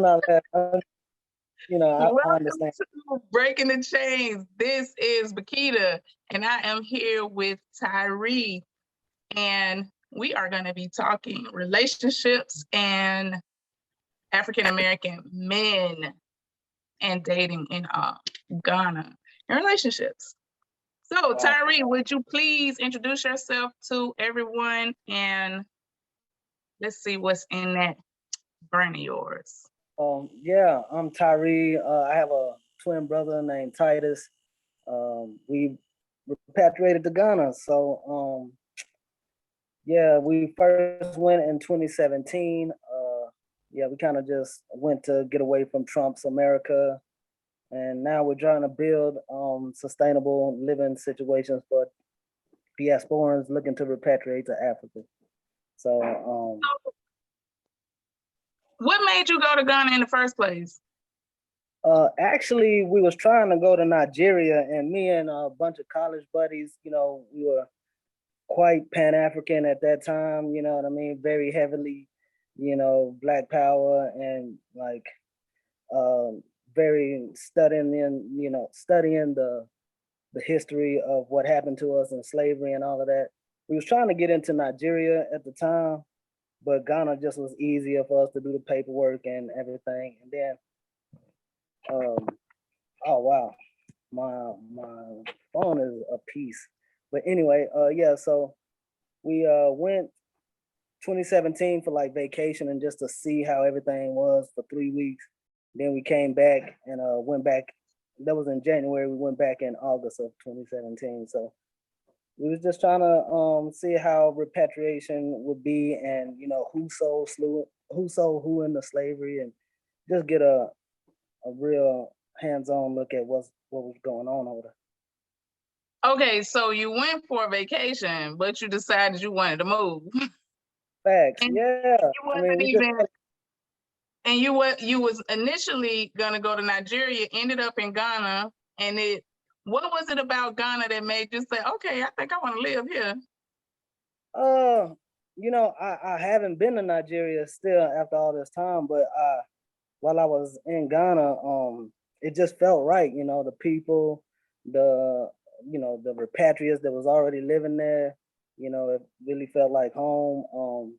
not that. I Welcome understand. to Breaking the Chains. This is Bakita, and I am here with Tyree, and we are going to be talking relationships and African American men and dating in Ghana and relationships. So, Wow. Tyree, would you please introduce yourself to everyone and let's see what's in that brain of yours. Yeah, I'm Tyree. I have a twin brother named Titus. We repatriated to Ghana. So, yeah, we first went in 2017. Yeah, we kind of just went to get away from Trump's America. And now we're trying to build sustainable living situations for diasporans looking to repatriate to Africa. So, what made you go to Ghana in the first place? Actually, we was trying to go to Nigeria, and me and a bunch of college buddies, we were quite Pan-African at that time. You know what I mean? Very heavily, Black Power and like um, very studying the history of what happened to us in slavery and all of that. We was trying to get into Nigeria at the time, but Ghana just was easier for us to do the paperwork and everything. And then, um, oh wow, my phone is a piece. But anyway, yeah. So we went 2017 for like vacation and just to see how everything was for 3 weeks. Then we came back and went back. That was in January. We went back in August of 2017. So we was just trying to see how repatriation would be, and who sold who into slavery, and just get a real hands-on look at what was going on over there. Okay, so you went for a vacation, but you decided you wanted to move. Facts, And yeah. you I mean, wasn't we just even and you was initially gonna go to Nigeria, ended up in Ghana, and what was it about Ghana that made you say, okay, I think I want to live here? uh, I haven't been to Nigeria still after all this time, but while I was in Ghana, it just felt right. The people, the the repatriates that was already living there. It really felt like home.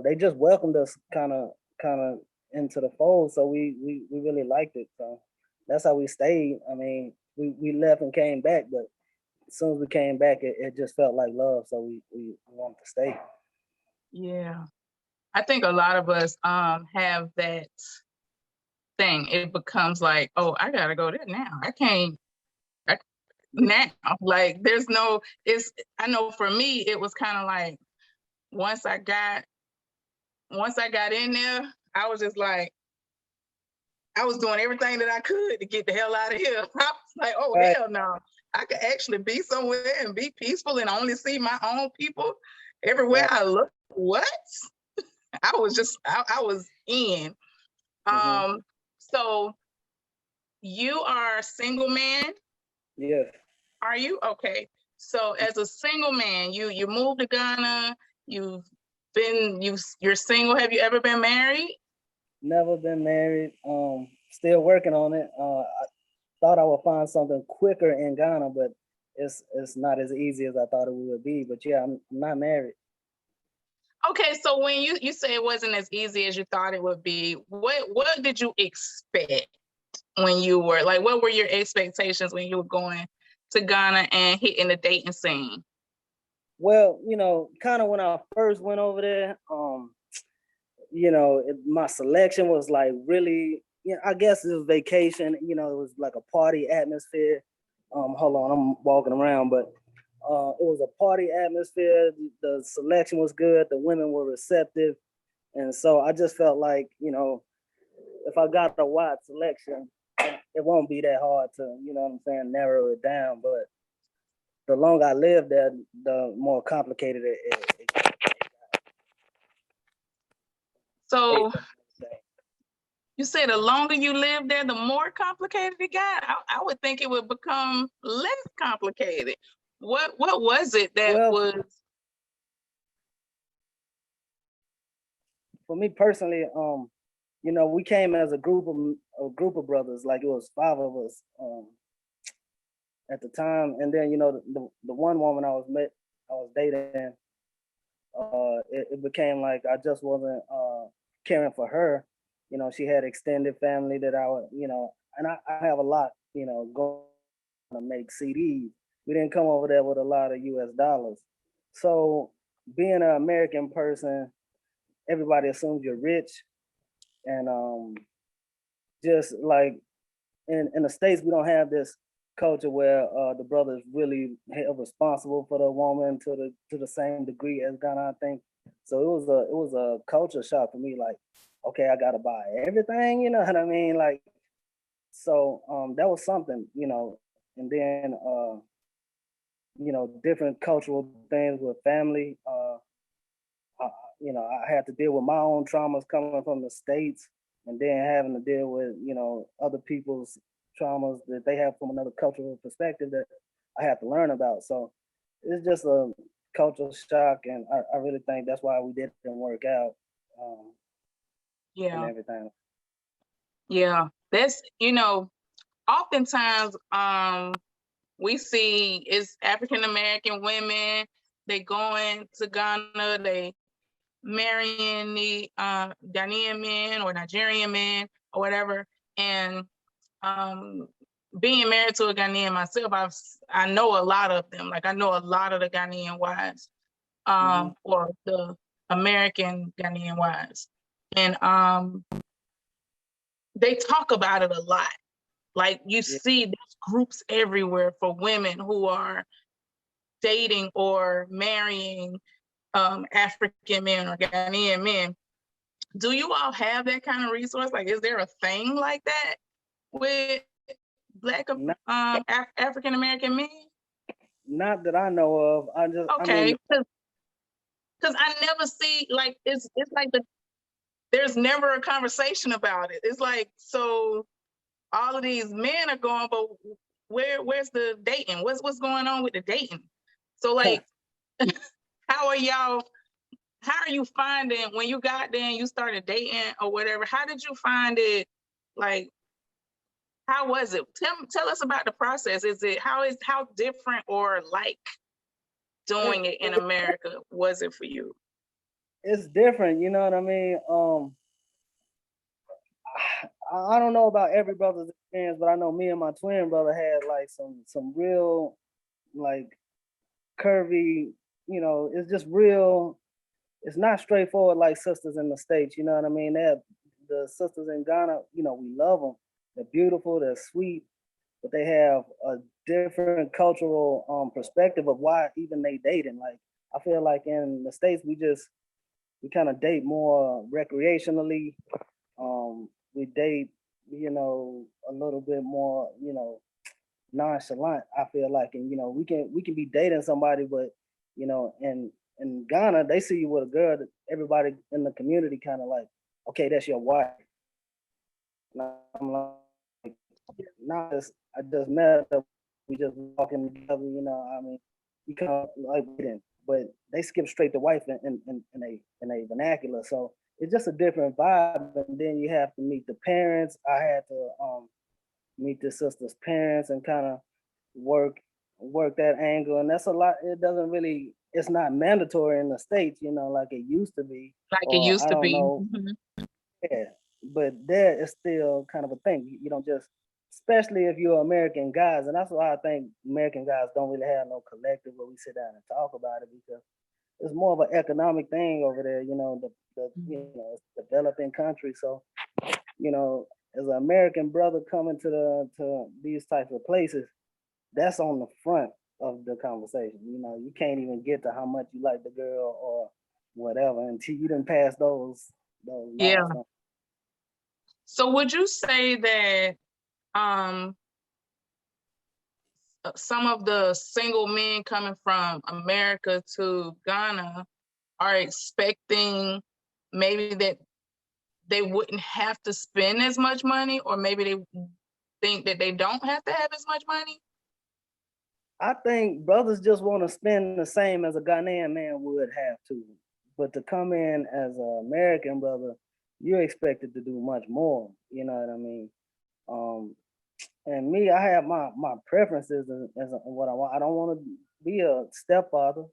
They just welcomed us kind of into the fold, so we really liked it. So that's how we stayed. I mean, we left and came back, but as soon as we came back, it just felt like love. So we wanted to stay. Yeah, I think a lot of us have that thing. It becomes like, oh, I gotta go there now. I can't now. Like there's no. It's. I know for me, it was kind of like once I got in there, I was just like, I was doing everything that I could to get the hell out of here. I was like, oh, Right. hell no. I could actually be somewhere and be peaceful and only see my own people everywhere Right. I look. What? I was in. Mm-hmm. So you are a single man? Yes. Are you? Okay. So as a single man, you moved to Ghana, you're single. Have you ever been married? Never been married. Still working on it. I thought I would find something quicker in Ghana, but it's not as easy as I thought it would be. But yeah, I'm not married. Okay, so when you say it wasn't as easy as you thought it would be, what did you expect when you were like, what were your expectations when you were going to Ghana and hitting the dating scene? Well, kind of when I first went over there, my selection was like really, I guess it was vacation. It was like a party atmosphere. Hold on, I'm walking around, but it was a party atmosphere. The selection was good. The women were receptive, and so I just felt like, if I got a wide selection, it won't be that hard to, what I'm saying, narrow it down. But the longer I lived there, the more complicated it got. So you say the longer you live there, the more complicated it got. I would think it would become less complicated. What was it that was? For me personally, you know, we came as a group of brothers, like it was 5 of us at the time. And then, you know, the one woman I was dating, it became like I just wasn't caring for her. You know, she had extended family that I would, you know, and I have a lot, you know, going to make CDs. We didn't come over there with a lot of US dollars. So being an American person, everybody assumes you're rich. And just like in the States, we don't have this culture where the brother is really held responsible for the woman to the same degree as Ghana, I think. So it was a culture shock for me. Like, okay, I gotta buy everything. You know what I mean? Like, so that was something, you know. And then you know, different cultural things with family. I, you know, I had to deal with my own traumas coming from the States, and then having to deal with, you know, other people's traumas that they have from another cultural perspective that I have to learn about. So it's just a cultural shock, and I really think that's why we didn't work out and Yeah. everything. Yeah. That's, you know, oftentimes we see it's African American women, they going to Ghana, they marrying the Ghanaian men or Nigerian men or whatever. And being married to a Ghanaian myself, I know a lot of them. Like I know a lot of the Ghanaian wives, or the American Ghanaian wives. And they talk about it a lot. Like you Yeah. see there's groups everywhere for women who are dating or marrying African men or Ghanaian men. Do you all have that kind of resource? Like, is there a thing like that with Black Not, African American men? not that I know of. I mean, Okay, because I never see like it's like there's never a conversation about it. It's like so all of these men are going, but where's the dating? What's going on with the dating? So like, how are y'all? How are you finding when you got there and you started dating or whatever? How did you find it? Like, how was it? Tell us about the process. How different or like doing it in America was it for you? it's different. You know what I mean? I don't know about every brother's experience, but I know me and my twin brother had like some real like curvy, you know, it's just real. It's not straightforward like sisters in the States, you know what I mean? The sisters in Ghana, you know, we love them. They're beautiful, they're sweet, but they have a different cultural perspective of why even they dating. Like I feel like in the States we kind of date more recreationally. We date, you know, a little bit more, you know, nonchalant. I feel like, and you know, we can be dating somebody, but you know, in Ghana, they see you with a girl that everybody in the community kind of like, okay, that's your wife. And I'm like, not just I just met her, we just walking together, you know. I mean, you kind of like dating, but they skip straight to wife in a vernacular. So it's just a different vibe. And then you have to meet the parents. I had to meet the sister's parents and kind of work work that angle, and that's a lot. It doesn't really, it's not mandatory in the States, you know, like it used to be, Like it or used I to don't be. know. Yeah, but there is still kind of a thing. You don't just, especially if you're American guys, and that's why I think American guys don't really have no collective where we sit down and talk about it, because it's more of an economic thing over there. You know, the you know, it's a developing country, so you know, as an American brother coming to these types of places, that's on the front of the conversation. You know, you can't even get to how much you like the girl or whatever until you didn't pass those Yeah. milestones. So would you say that um some of the single men coming from America to Ghana are expecting maybe that they wouldn't have to spend as much money, or maybe they think that they don't have to have as much money? I think brothers just want to spend the same as a Ghanaian man would have to, but to come in as an American brother, you're expected to do much more. You know what I mean? Um, and me, I have my preferences as what I want. I don't want to be a stepfather,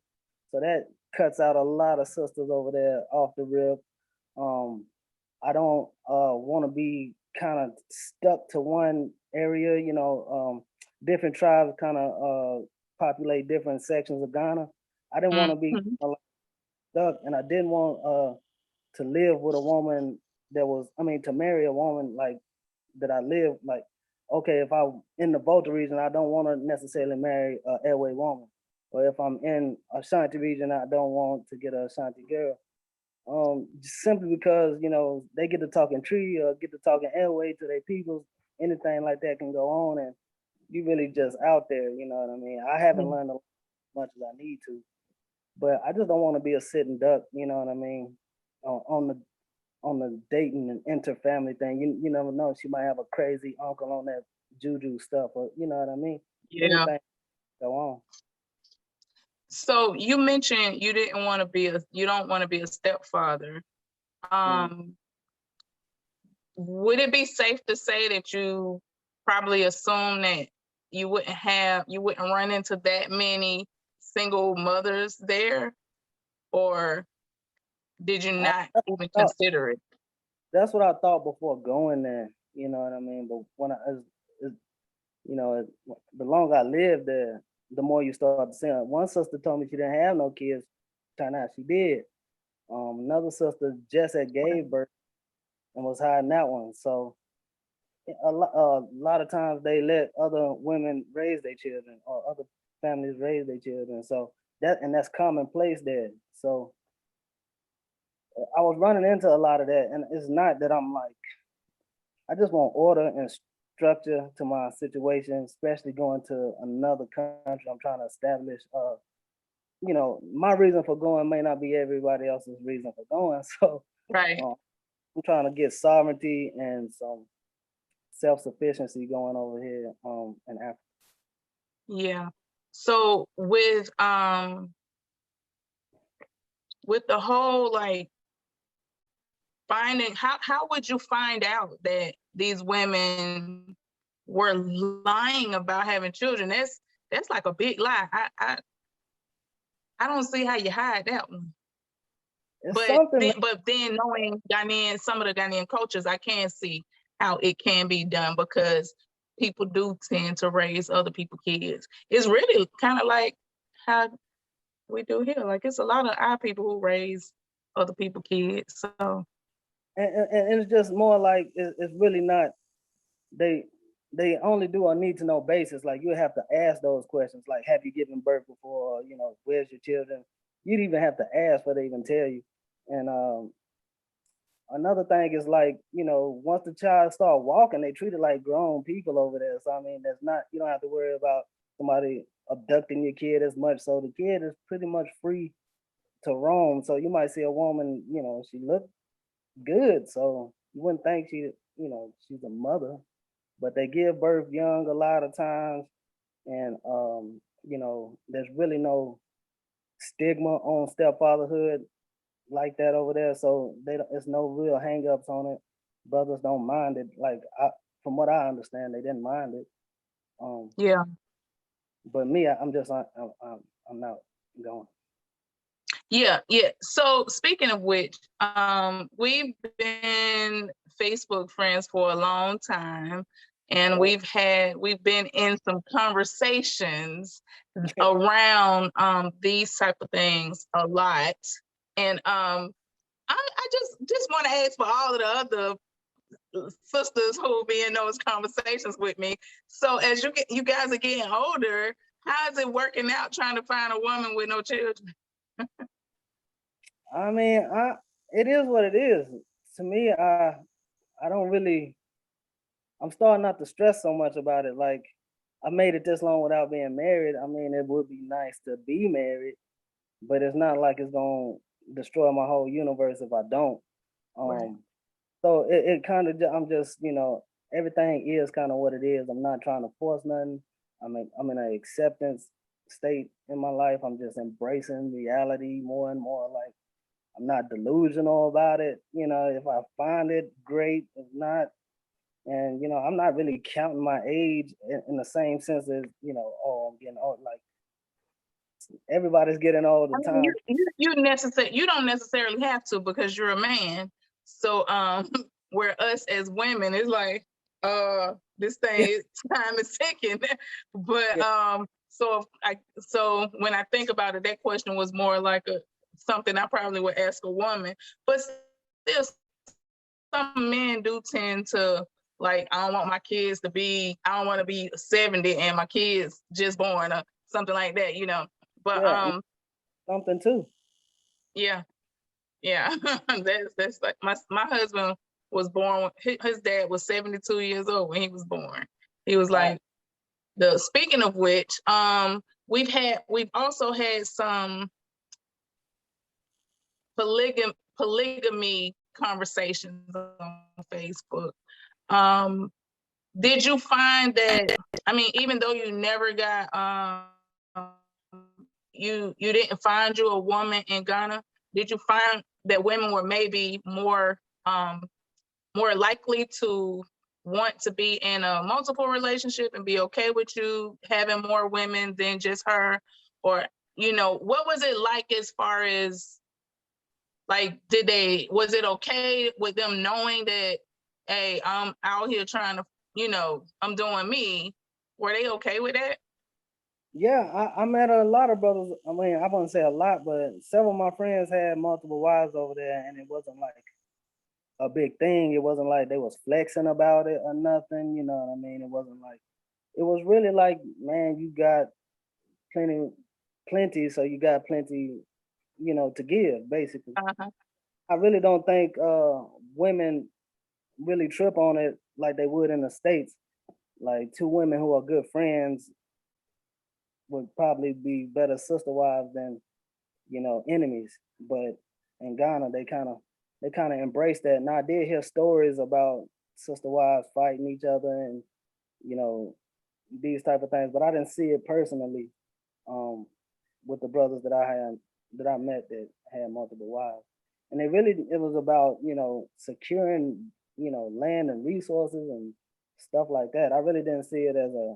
so that cuts out a lot of sisters over there off the rip. Um, I don't want to be kind of stuck to one area. Different tribes kind of populate different sections of Ghana. I didn't want to be Mhm. stuck, and I didn't want to live with a woman that was, I mean, to marry a woman like that I live like. Okay, if I'm in the Volta region, I don't want to necessarily marry a airway woman, or if I'm in Ashanti region, I don't want to get a Ashanti girl. Simply because they get to talking tree or get to talking airway to their peoples, anything like that can go on, and you really just out there. You know what I mean? I haven't Yeah. learned as much as I need to, but I just don't want to be a sitting duck. You know what I mean? On the dating and inter-family thing, you never know. She might have a crazy uncle on that juju stuff, or you know what I mean? Yeah. Anything go on. So you mentioned you don't want to be a stepfather. Mm. Um, would it be safe to say that you probably assume that you wouldn't run into that many single mothers there, or did you I, not even thought, consider it? that's what I thought before going there. You know what I mean? But when as, the longer I lived there, the more you start to see. One sister told me she didn't have no kids. Turned out she did. Another sister just had gave birth and was hiding that one. So a lot of times they let other women raise their children or other families raise their children. So that's commonplace there. So I was running into a lot of that, and it's not that I'm like I just want order and structure to my situation, especially going to another country. I'm trying to establish. My reason for going may not be everybody else's reason for going. So Right. uh, I'm trying to get sovereignty and some self sufficiency going over here in Africa. Yeah. So with the whole like finding how would you find out that these women were lying about having children? That's like a big lie. I don't see how you hide that one. It's But something then that but then knowing some of the Ghanaian cultures, I can see how it can be done because people do tend to raise other people's kids. It's really kind of like how we do here. Like it's a lot of our people who raise other people's kids. So and it's just more like it's really not they they only do a need to know basis. Like you have to ask those questions, like have you given birth before? Or, where's your children? You'd even have to ask for they even tell you. And another thing is like once the child start walking, they treat it like grown people over there. So I mean, that's not you don't have to worry about somebody abducting your kid as much. So the kid is pretty much free to roam. So you might see a woman, she looked good, so you wouldn't think she's a mother, but they give birth young a lot of times, and there's really no stigma on stepfatherhood like that over there. So it's no real hangups on it. Brothers don't mind it. From what I understand, they didn't mind it. Um, yeah. but me, I'm just I'm not going. Yeah. So speaking of which, we've been Facebook friends for a long time, and So, we've been in some conversations around these type of things a lot. And I just want to ask for all of the other sisters who will be in those conversations with me. So as you guys are getting older, how is it working out trying to find a woman with no children? I mean, it is what it is. To me, I don't really. I'm starting not to stress so much about it. Like, I made it this long without being married. I mean, it would be nice to be married, but it's not like it's gonna destroy my whole universe if I don't. Right. Um, so it kind of I'm just everything is kind of what it is. I'm not trying to force nothing. I'm in an acceptance state in my life. I'm just embracing reality more and more. Like I'm not delusional about it. You know, if I find it, great. If not, and you know, I'm not really counting my age in the same sense as, you know, oh, I'm getting old. Like everybody's getting old I the mean, time. you don't necessarily have to because you're a man. So where us as women, it's like this thing time is ticking. But so when I think about it, that question was more like something I probably would ask a woman. But still, some men do tend to, like, I don't want my kids to be, I don't want to be 70 and my kids just born or something like that, you know. But Yeah, and something too. yeah, yeah. That's like my husband was born, his dad was 72 years old when he was born. He was Wow. like, speaking of which, we've also had some polygamy conversations on Facebook. Did you find that, I mean, even though you never got you didn't find you a woman in Ghana, did you find that women were maybe more likely to want to be in a multiple relationship and be okay with you having more women than just her? Or, you know, what was it like as far as, like, was it okay with them knowing that, hey, I'm out here trying to, you know, I'm doing me? Were they okay with that? Yeah, I met a lot of brothers. I mean, I wouldn't say a lot, but several of my friends had multiple wives over there, and it wasn't like a big thing. It wasn't like they was flexing about it or nothing. You know what I mean? It wasn't like, it was really like, man, you got plenty, plenty, so you got plenty, you know, to give. Basically, Uh-huh. I really don't think women really trip on it like they would in the States. Like two women who are good friends would probably be better sister wives than, you know, enemies. But in Ghana, they kind of embrace that. And I did hear stories about sister wives fighting each other and, you know, these type of things. But I didn't see it personally um, with the brothers that I met that had multiple wives. And it was about, you know, securing, you know, land and resources and stuff like that. I really didn't see it as a,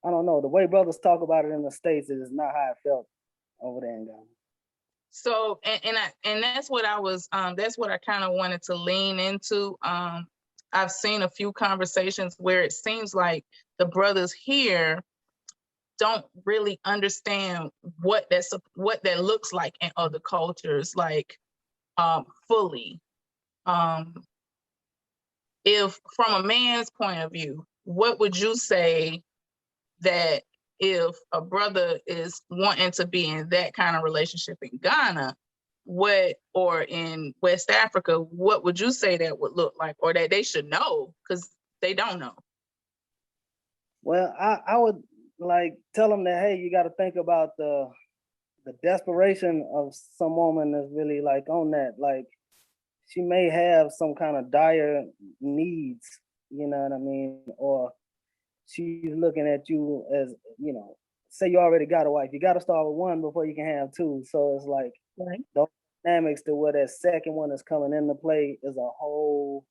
I don't know, the way brothers talk about it in the States is not how it felt over there in Ghana. So and that's what that's what I kind of wanted to lean into. I've seen a few conversations where it seems like the brothers here don't really understand what that looks like in other cultures, like fully. Um, if from a man's point of view, what would you say that if a brother is wanting to be in that kind of relationship in Ghana, or in West Africa, what would you say that would look like, or that they should know because they don't know? Well, I would like tell them that, hey, you got to think about the desperation of some woman that's really like on that. Like she may have some kind of dire needs, you know what I mean, or she's looking at you as, you know, say you already got a wife, you got to start with one before you can have two. So it's like Right. those dynamics to where that second one is coming into play is a whole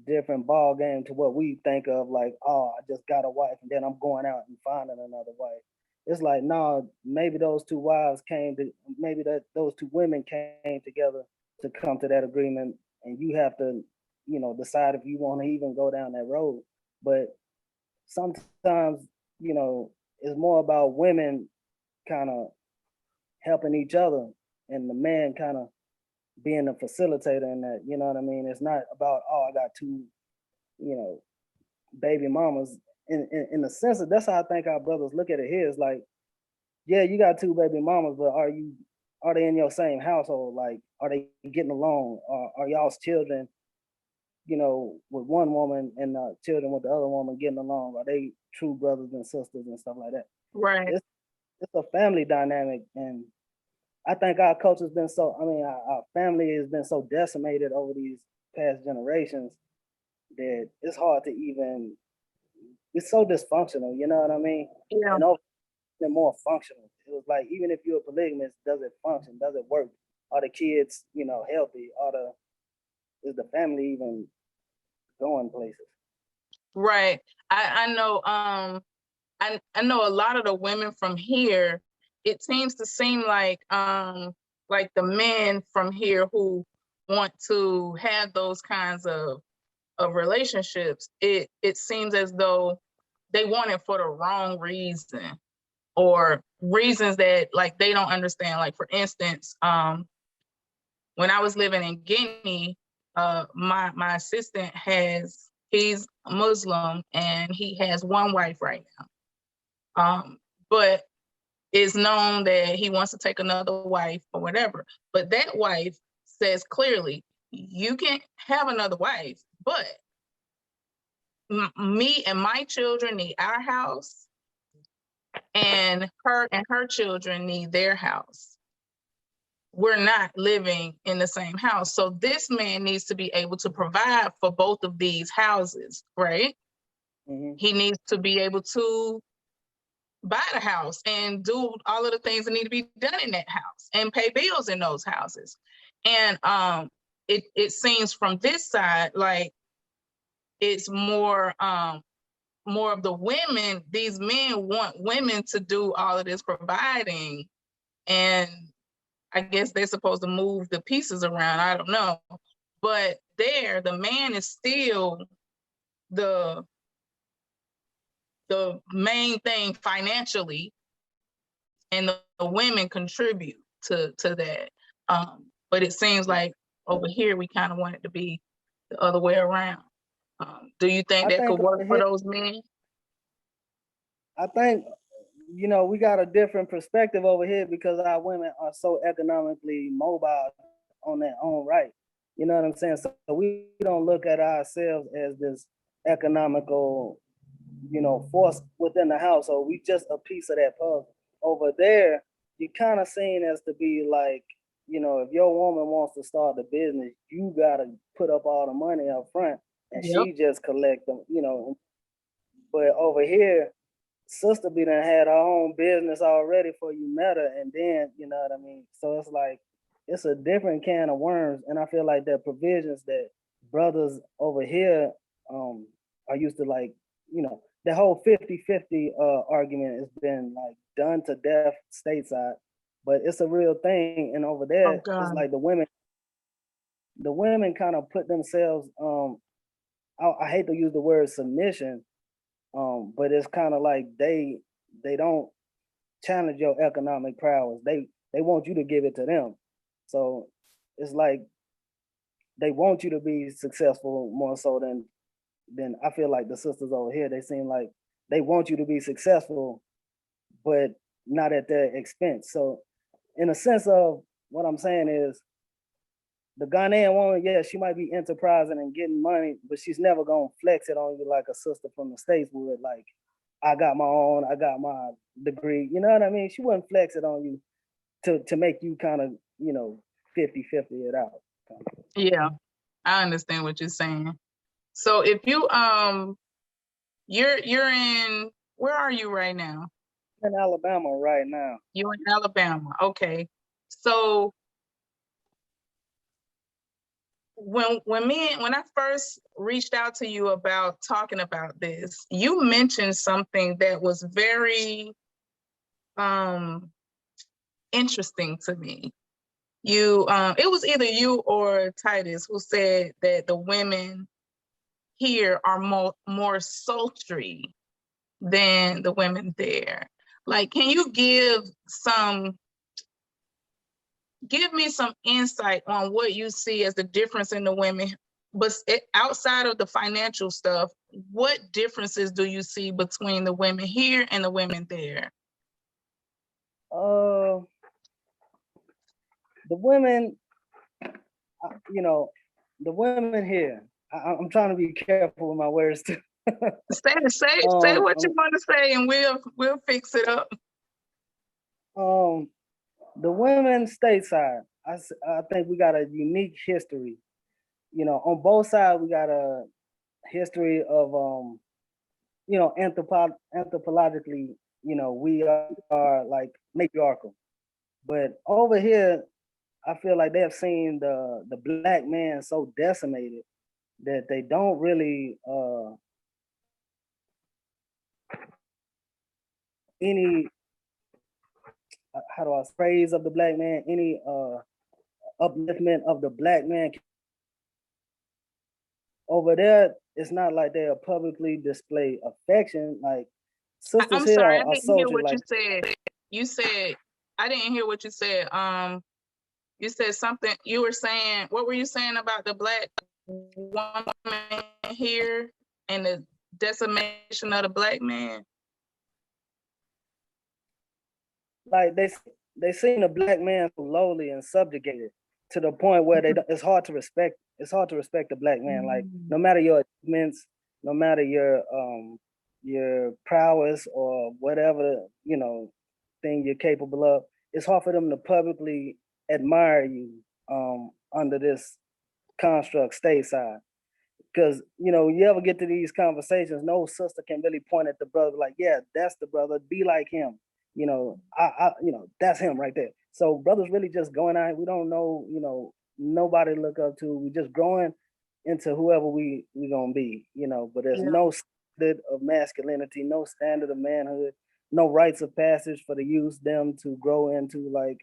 different ball game to what we think of, like, oh, I just got a wife and then I'm going out and finding another wife. It's like, no, maybe those two wives came to, maybe that those two women came together to come to that agreement, and you have to, you know, decide if you want to even go down that road. But sometimes, you know, it's more about women kind of helping each other and the man kind of being a facilitator in that, you know what I mean? It's not about, oh, I got two, you know, baby mamas. In the sense of, that's how I think our brothers look at it here. It's like, yeah, you got two baby mamas, but are they in your same household? Like, are they getting along? Are y'all's children, you know, with one woman and children with the other woman getting along? Are they true brothers and sisters and stuff like that? Right. It's a family dynamic, and I think our culture's been so. I mean, our family has been so decimated over these past generations that it's hard to even. It's so dysfunctional, you know what I mean? Yeah. And they're more functional. It was like, even if you're a polygamist, does it function? Does it work? Are the kids, healthy? Is the family even going places? Right. I know I know a lot of the women from here, it seems to seem like the men from here who want to have those kinds of relationships, it seems as though they want it for the wrong reason, or reasons that like they don't understand. Like, for instance, when I was living in Guinea, my assistant he's Muslim and he has one wife right now. But it's known that he wants to take another wife or whatever. But that wife says clearly, you can have another wife, but me and my children need our house, and her children need their house. We're not living in the same house. So this man needs to be able to provide for both of these houses, right? Mm-hmm. He needs to be able to buy the house and do all of the things that need to be done in that house and pay bills in those houses. And it seems from this side like it's more of the women. These men want women to do all of this providing, and I guess they're supposed to move the pieces around. I don't know. But there, the man is still the main thing financially, and the women contribute to that. But it seems like over here, we kind of want it to be the other way around. Do you think I that think could work over for here, those men? I think, we got a different perspective over here because our women are so economically mobile on their own right. You know what I'm saying? So we don't look at ourselves as this economical, force within the household. We just a piece of that puzzle. Over there, you kind of seen as to be like, if your woman wants to start the business, you gotta put up all the money up front, and Yep. she just collect them. But over here, sister be done had her own business already for you met her, and then you know what I mean. So it's like it's a different can of worms, and I feel like the provisions that brothers over here are used to, like, the whole 50-50 argument has been like done to death stateside, but it's a real thing. And over Oh there, it's God. like the women kind of put themselves I hate to use the word submission, but it's kind of like they don't challenge your economic prowess. They want you to give it to them. So it's like they want you to be successful more so than I feel like the sisters over here. They seem like they want you to be successful, but not at their expense. So in a sense of what I'm saying is, the Ghanaian woman, yeah, she might be enterprising and getting money, but she's never gonna flex it on you like a sister from the States would. Like, I got my own, I got my degree. You know what I mean? She wouldn't flex it on you to make you kind of, 50-50 it out. Yeah, I understand what you're saying. So if you're in, where are you right now? In Alabama right now. You're in Alabama. Okay. So when I first reached out to you about talking about this, you mentioned something that was very interesting to me. It was either you or Titus who said that the women here are more sultry than the women there. Like, can you give me some insight on what you see as the difference in the women, but outside of the financial stuff, what differences do you see between the women here and the women there? The women, you know, the women here. I'm trying to be careful with my words too. Say what you want to say, and we'll fix it up. The women stateside, I think we got a unique history. On both sides, we got a history of anthropologically we are like matriarchal. But over here, I feel like they have seen the black man so decimated that they don't really any how do I praise of the black man, any upliftment of the black man over there. It's not like they'll publicly display affection. Like sisters I'm here sorry, I are didn't hear soldiers. what you Like said. You said I didn't hear what you said. You said something. You were saying, what were you saying about the black woman here and the decimation of the black man? like they seen the black man so lowly and subjugated to the point where it's hard to respect. It's hard to respect the black man. Like no matter your achievements, no matter your prowess or whatever thing you're capable of, it's hard for them to publicly admire you under this construct stateside. Because you ever get to these conversations, no sister can really point at the brother like, yeah, that's the brother, be like him. That's him right there. So brothers really just going out. We don't know, nobody to look up to. We just growing into whoever we gonna be, But there's no standard of masculinity, no standard of manhood, no rites of passage for the youth them to grow into, like,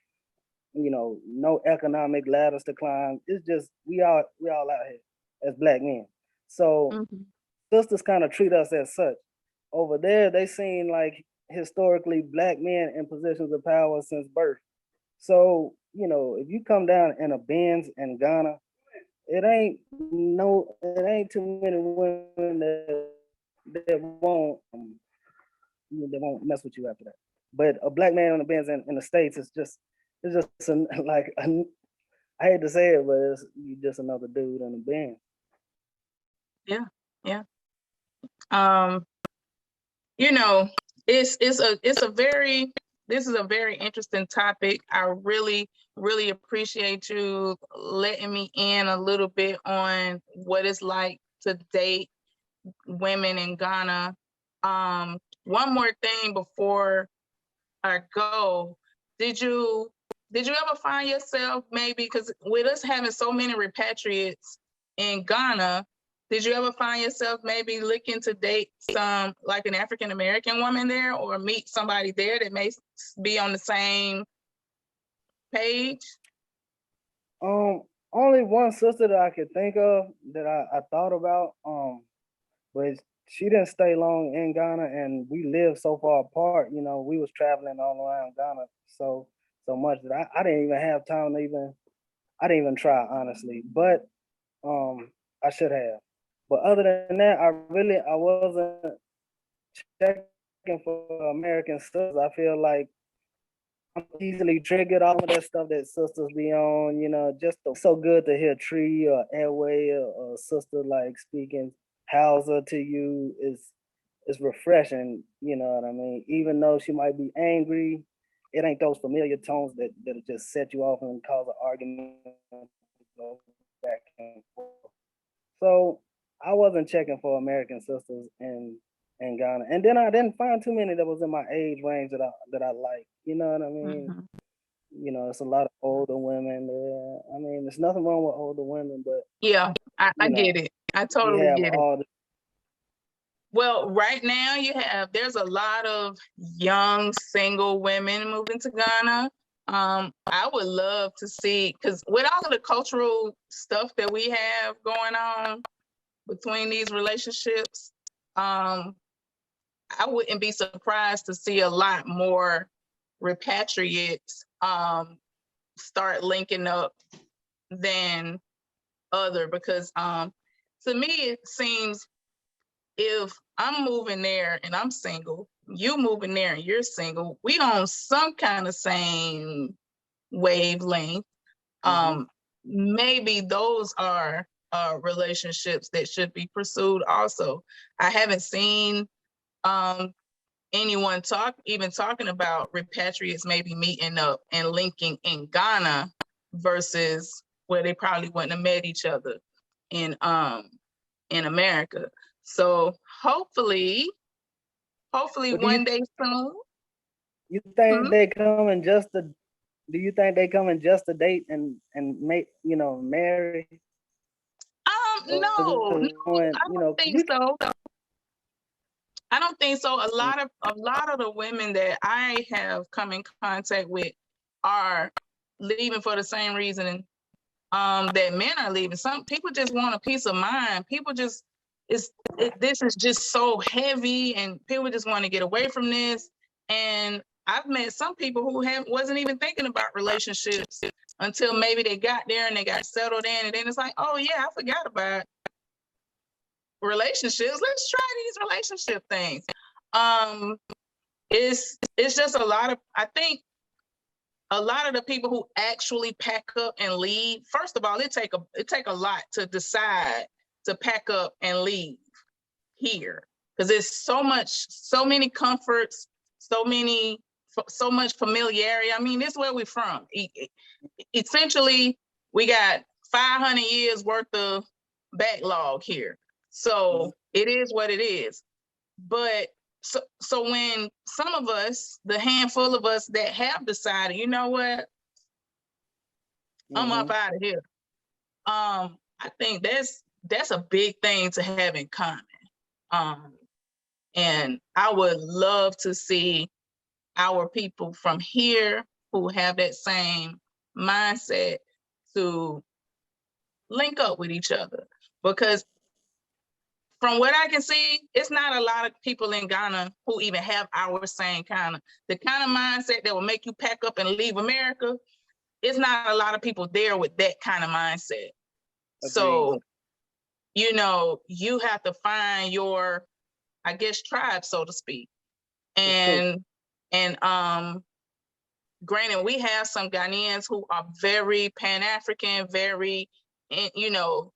no economic ladders to climb. It's just we all out here as black men. So sisters kind of treat us as such. Over there, they seen like historically black men in positions of power since birth. So, if you come down in a Benz in Ghana, it ain't too many women that won't mess with you after that. But a black man on the Benz in the States is just like I hate to say it, but it's you just another dude in a Benz. Yeah, yeah. This is a very interesting topic. I really, really appreciate you letting me in a little bit on what it's like to date women in Ghana. One more thing before I go, did you ever find yourself maybe, because with us having so many repatriates in Ghana, did you ever find yourself maybe looking to date some, like an African American woman there, or meet somebody there that may be on the same page? Only one sister that I could think of that I thought about, but she didn't stay long in Ghana, and we lived so far apart. We was traveling all around Ghana so much that I didn't even have time to I didn't even try, honestly. But I should have. But other than that, I wasn't checking for American sisters. I feel like I'm easily triggered. All of that stuff that sisters be on, just so good to hear Tree or Airway or sister like speaking Hausa to you is refreshing. You know what I mean? Even though she might be angry, it ain't those familiar tones that'll just set you off and cause an argument. Go back and forth. So I wasn't checking for American sisters in Ghana, and then I didn't find too many that was in my age range that I like. You know what I mean? It's a lot of older women there. I mean, there's nothing wrong with older women, but yeah, I get it. I totally get it. Well, right now there's a lot of young single women moving to Ghana. I would love to see, because with all of the cultural stuff that we have going on between these relationships, I wouldn't be surprised to see a lot more repatriates start linking up than other, because to me it seems, if I'm moving there and I'm single, you moving there and you're single, we on some kind of same wavelength. Maybe those are relationships that should be pursued also. I haven't seen anyone talking about repatriates maybe meeting up and linking in Ghana versus where they probably wouldn't have met each other in America. So hopefully one day soon You think Hmm? they coming just to? Do you think they coming just to date and make marry? Or No, when I don't think you so. I don't think so. A lot of the women that I have come in contact with are leaving for the same reason that men are leaving. Some people just want a peace of mind. People just this is just so heavy, and people just want to get away from this. And I've met some people who wasn't even thinking about relationships until maybe they got there and they got settled in, and then it's like, oh yeah, I forgot about relationships. Let's try these relationship things. Um, it's just a lot of, I think a lot of the people who actually pack up and leave. First of all, it take a lot to decide to pack up and leave here, because there's so many comforts, so much familiarity. I mean, this is where we're from. Essentially, we got 500 years worth of backlog here. So it is what it is. But so when some of us, the handful of us that have decided, you know what, I'm up out of here. I think that's a big thing to have in common. Um, and I would love to see our people from here who have that same mindset to link up with each other, because from what I can see, it's not a lot of people in Ghana who even have our same the kind of mindset that will make you pack up and leave America. It's not a lot of people there with that kind of mindset. agreed. So, you have to find your, I guess, tribe, so to speak. It's true. And granted, we have some Ghanaians who are very Pan-African, very, you know,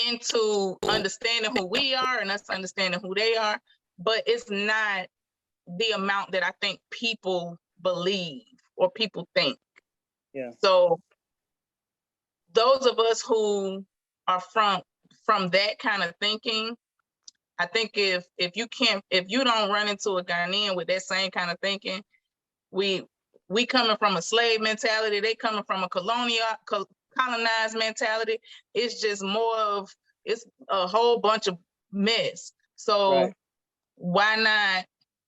into understanding who we are and us understanding who they are, but it's not the amount that I think people believe or people think. Yeah. So those of us who are from that kind of thinking, I think if you don't run into a Ghanaian with that same kind of thinking, we coming from a slave mentality, they coming from a colonized mentality. It's just it's a whole bunch of mess. So Right. why not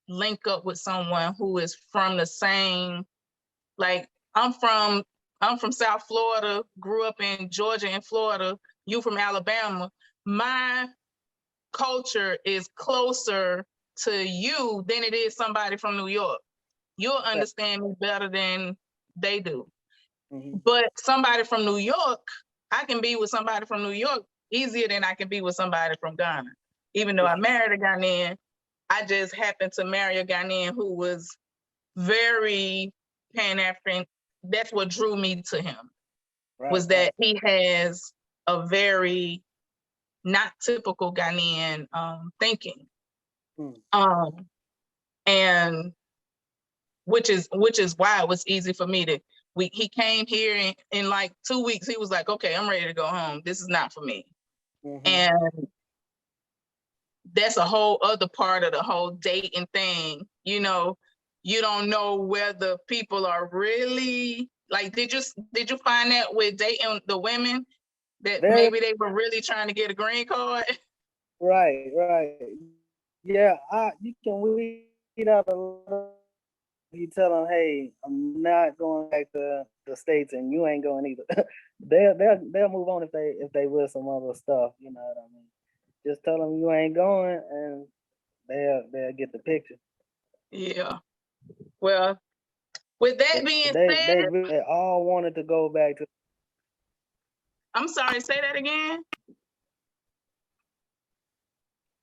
link up with someone who is from the same, like I'm from South Florida, grew up in Georgia and Florida, you from Alabama. My culture is closer to you than it is somebody from New York. You'll Right. understand me better than they do. Mm-hmm. But somebody from New York, I can be with somebody from New York easier than I can be with somebody from Ghana. Even though I married a Ghanaian, I just happened to marry a Ghanaian who was very Pan-African. That's what drew me to him, Right. was Right. that he has a very not typical Ghanaian thinking. Mm. Um, and which is why it was easy for me to, he came here in like 2 weeks, he was like, okay, I'm ready to go home. This is not for me. Mm-hmm. And that's a whole other part of the whole dating thing. You don't know whether people are really like, did you find that with dating the women that Very maybe they were really trying to get a green card? right. Right. Yeah. You can weed out a lot of. You tell them, hey, I'm not going back to the States, and you ain't going either. They'll move on if they with some other stuff. You know what I mean? Just tell them you ain't going, and they'll get the picture. Yeah. Well, with that But being they said, really all wanted to go back to. I'm sorry, say that again.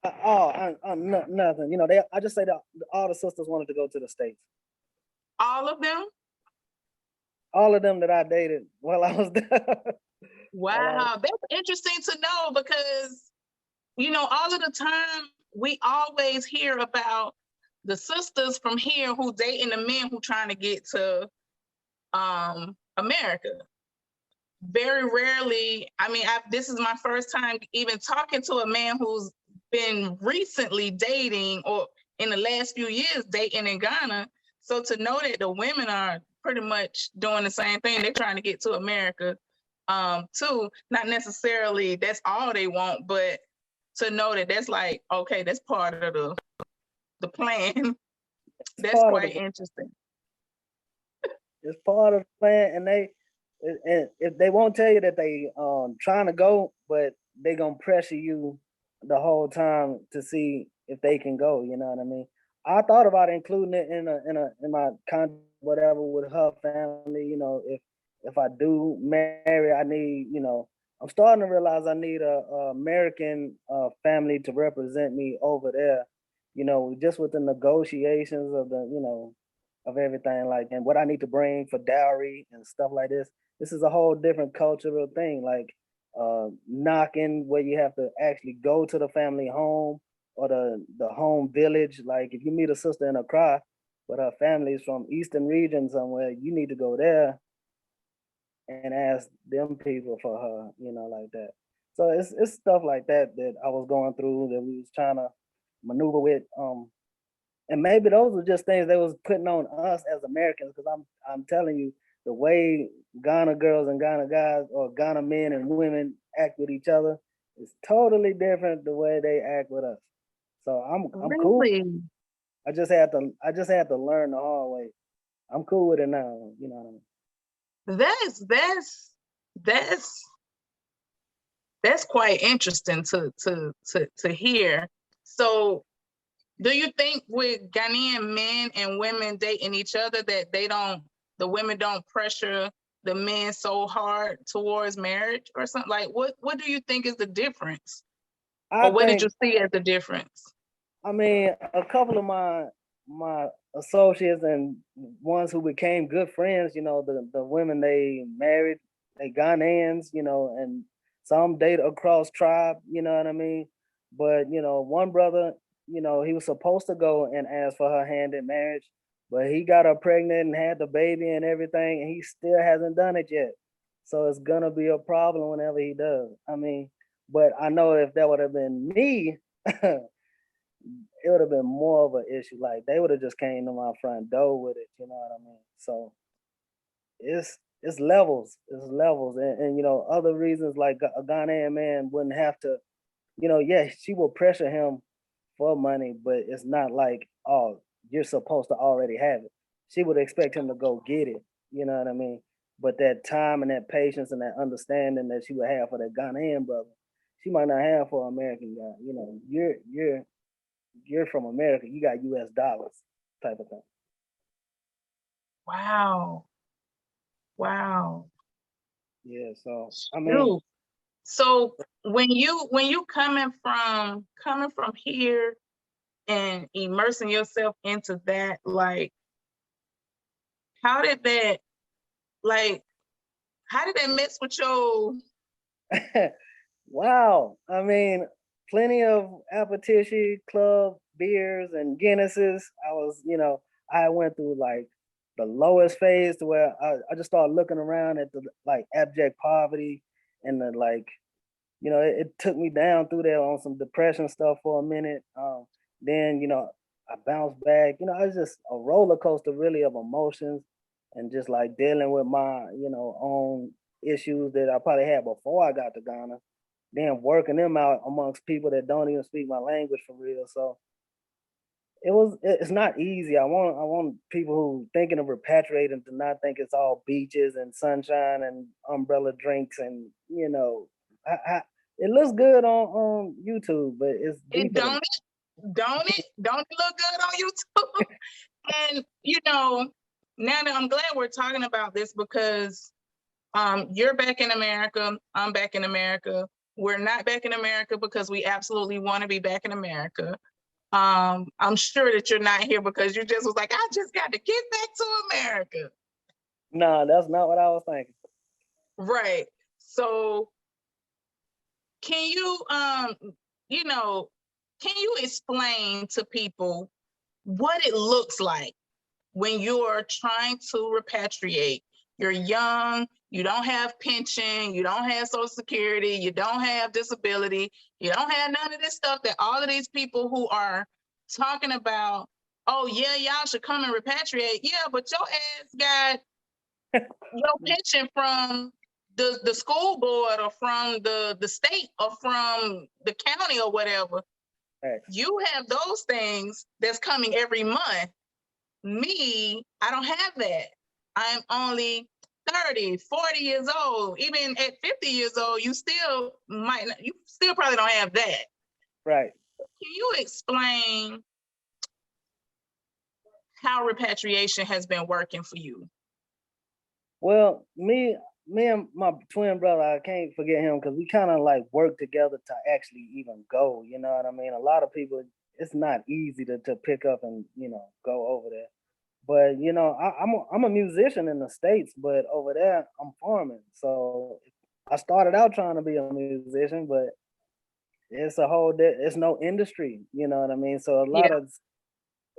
Nothing. They. I just say that all the sisters wanted to go to the States. All of them? All of them that I dated while I was there. while Wow, that's interesting to know, because all of the time we always hear about the sisters from here who dating the men who trying to get to America. Very rarely, I mean, this is my first time even talking to a man who's been recently dating, or in the last few years dating in Ghana. So to know that the women are pretty much doing the same thing, they're trying to get to America too. Not necessarily that's all they want, but to know that that's like, okay, that's part of the plan. That's quite interesting. It's part of the plan, and if they won't tell you that they trying to go, but they gonna pressure you the whole time to see if they can go. You know what I mean? I thought about including it in my contract, whatever, with her family. You know, if I do marry, I need, you know, I'm starting to realize I need a American family to represent me over there. You know, just with the negotiations of the, you know, of everything, like, and what I need to bring for dowry and stuff like this. This is a whole different cultural thing, like knocking, where you have to actually go to the family home or the home village. Like if you meet a sister in Accra, but her family is from Eastern region somewhere, you need to go there and ask them people for her, you know, like that. So it's stuff like that that I was going through, that we was trying to maneuver with. And maybe those were just things they was putting on us as Americans, because I'm telling you, the way Ghana girls and Ghana guys, or Ghana men and women, act with each other is totally different the way they act with us. So I'm cool. Really? I just had to learn the hard way. I'm cool with it now. You know what I mean? That's quite interesting to hear. So do you think with Ghanaian men and women dating each other that the women don't pressure the men so hard towards marriage or something? Like what do you think is the difference? Or what did you see as the difference? I mean, a couple of my associates and ones who became good friends, you know, the women they married, they Ghanaians, you know, and some date across tribe, you know what I mean? But, you know, one brother, you know, he was supposed to go and ask for her hand in marriage, but he got her pregnant and had the baby and everything, and he still hasn't done it yet. So it's gonna be a problem whenever he does. I mean, but I know if that would have been me, it would have been more of an issue. Like they would have just came to my front door with it. You know what I mean? So it's levels, and you know, other reasons, like a Ghanaian man wouldn't have to. You know, yeah, she will pressure him for money, but it's not like, oh, you're supposed to already have it. She would expect him to go get it. You know what I mean? But that time and that patience and that understanding that she would have for that Ghanaian brother, she might not have for an American guy. You know, you're from America, you got US dollars, type of thing. Wow. Yeah, so I mean, so when you coming from here and immersing yourself into that, like how did that mess with your wow. I mean, plenty of appetition, club beers and Guinnesses. I was, you know, I went through like the lowest phase to where I just started looking around at the like abject poverty and the like, you know, it took me down through there on some depression stuff for a minute. Then, you know, I bounced back. You know, it was just a roller coaster really of emotions, and just like dealing with my, you know, own issues that I probably had before I got to Ghana, then working them out amongst people that don't even speak my language for real. So it's not easy. I want people who thinking of repatriating to not think it's all beaches and sunshine and umbrella drinks, and you know, it looks good on YouTube, but it's deeper. Don't it look good on YouTube? And you know, now that I'm glad we're talking about this, because you're back in America, I'm back in America. We're not back in America because we absolutely want to be back in America. I'm sure that you're not here because you just was like, I just got to get back to America. No, that's not what I was thinking. Right. So can you you know, can you explain to people what it looks like when you're trying to repatriate? You're young, you don't have pension, you don't have Social Security, you don't have disability, you don't have none of this stuff that all of these people who are talking about oh yeah, y'all should come and repatriate. Yeah, but your ass got your pension from the school board or from the state or from the county or whatever. Right. You have those things that's coming every month. Me, I don't have that. I'm only 30, 40 years old. Even at 50 years old, you still probably don't have that. Right. Can you explain how repatriation has been working for you? Well, me and my twin brother, I can't forget him because we kind of like work together to actually even go. You know what I mean? A lot of people, it's not easy to pick up and go over there. But I'm a musician in the States, but over there I'm farming. So I started out trying to be a musician, but it's no industry. You know what I mean? So a lot Yeah. of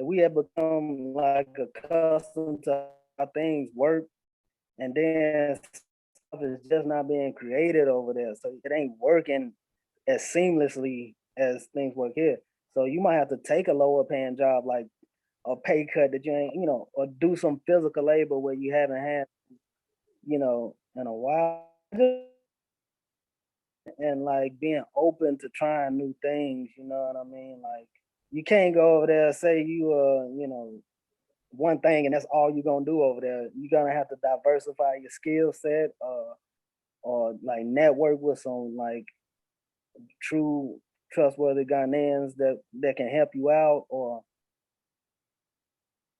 we have become like accustomed to how things work, and then stuff is just not being created over there. So it ain't working as seamlessly as things work here. So you might have to take a lower paying job, like a pay cut that you ain't, or do some physical labor where you haven't had, in a while. And like being open to trying new things, you know what I mean? Like you can't go over there and say one thing and that's all you're gonna do over there. You're gonna have to diversify your skill set, or like network with some like true trustworthy Ghanaians that can help you out. Or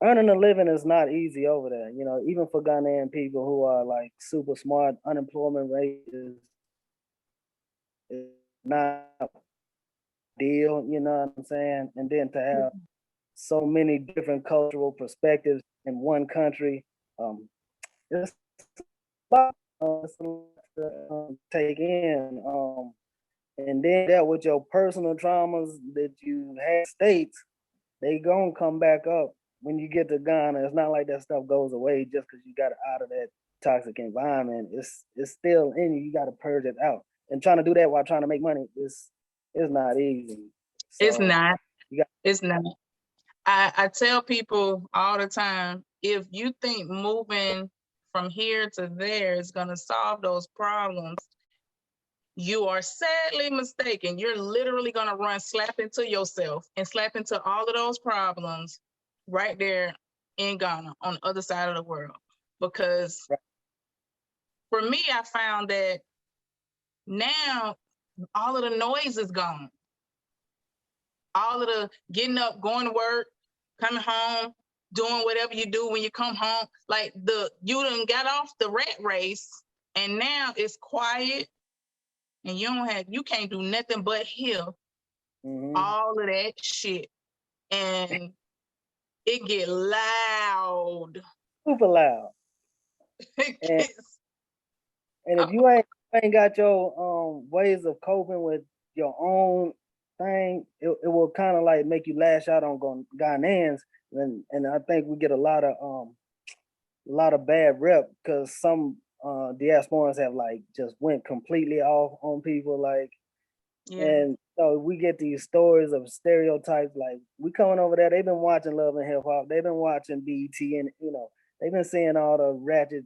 earning a living is not easy over there. Even for Ghanaian people who are like super smart, unemployment rate is not deal, you know what I'm saying? And then to have so many different cultural perspectives in one country, it's it's a lot to take in. And then that with your personal traumas that you had states, they gonna come back up when you get to Ghana. It's not like that stuff goes away just because you got out of that toxic environment. It's still in you. You got to purge it out. And trying to do that while trying to make money is not easy. So It's not. you got. It's not. I tell people all the time, if you think moving from here to there is going to solve those problems, you are sadly mistaken. You're literally going to run slap into yourself and slap into all of those problems right there in Ghana on the other side of the world. Because for me, I found that now all of the noise is gone. All of the getting up, going to work, coming home, doing whatever you do when you come home. Like you done got off the rat race and now it's quiet and you can't do nothing but hear all of that shit. And it get loud. Super loud. And if you ain't got your ways of coping with your own thing, it will kind of like make you lash out on Ghanaians, and I think we get a lot of bad rep because some diasporans have like just went completely off on people, like, and so we get these stories of stereotypes. Like we coming over there, they've been watching Love and Hip Hop, they've been watching BET, and they've been seeing all the ratchet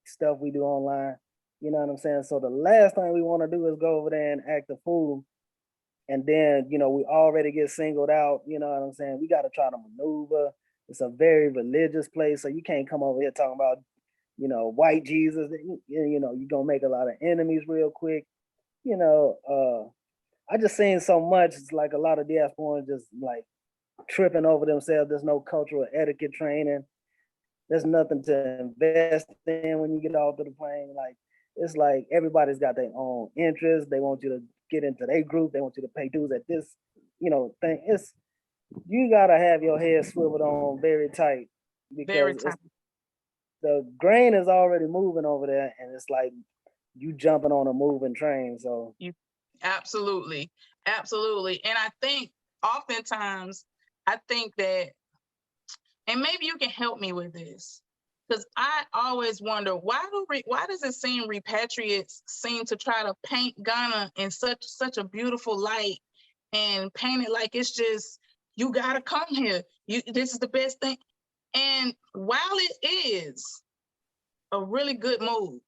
stuff we do online. You know what I'm saying? So the last thing we want to do is go over there and act a fool. And then, we already get singled out. You know what I'm saying? We got to try to maneuver. It's a very religious place. So you can't come over here talking about, white Jesus. You're going to make a lot of enemies real quick. I just seen so much. It's like a lot of diasporans just like tripping over themselves. There's no cultural etiquette training. There's nothing to invest in when you get off to the plane. Like, it's like everybody's got their own interests. They want you to get into their group. They want you to pay dues at this, thing. You gotta have your head swiveled on very tight because the grain is already moving over there, and it's like you jumping on a moving train. So absolutely, and I think oftentimes that, and maybe you can help me with this, because I always wonder why does it seem repatriates seem to try to paint Ghana in such a beautiful light and paint it like it's just You gotta come here. This is the best thing. And while it is a really good move,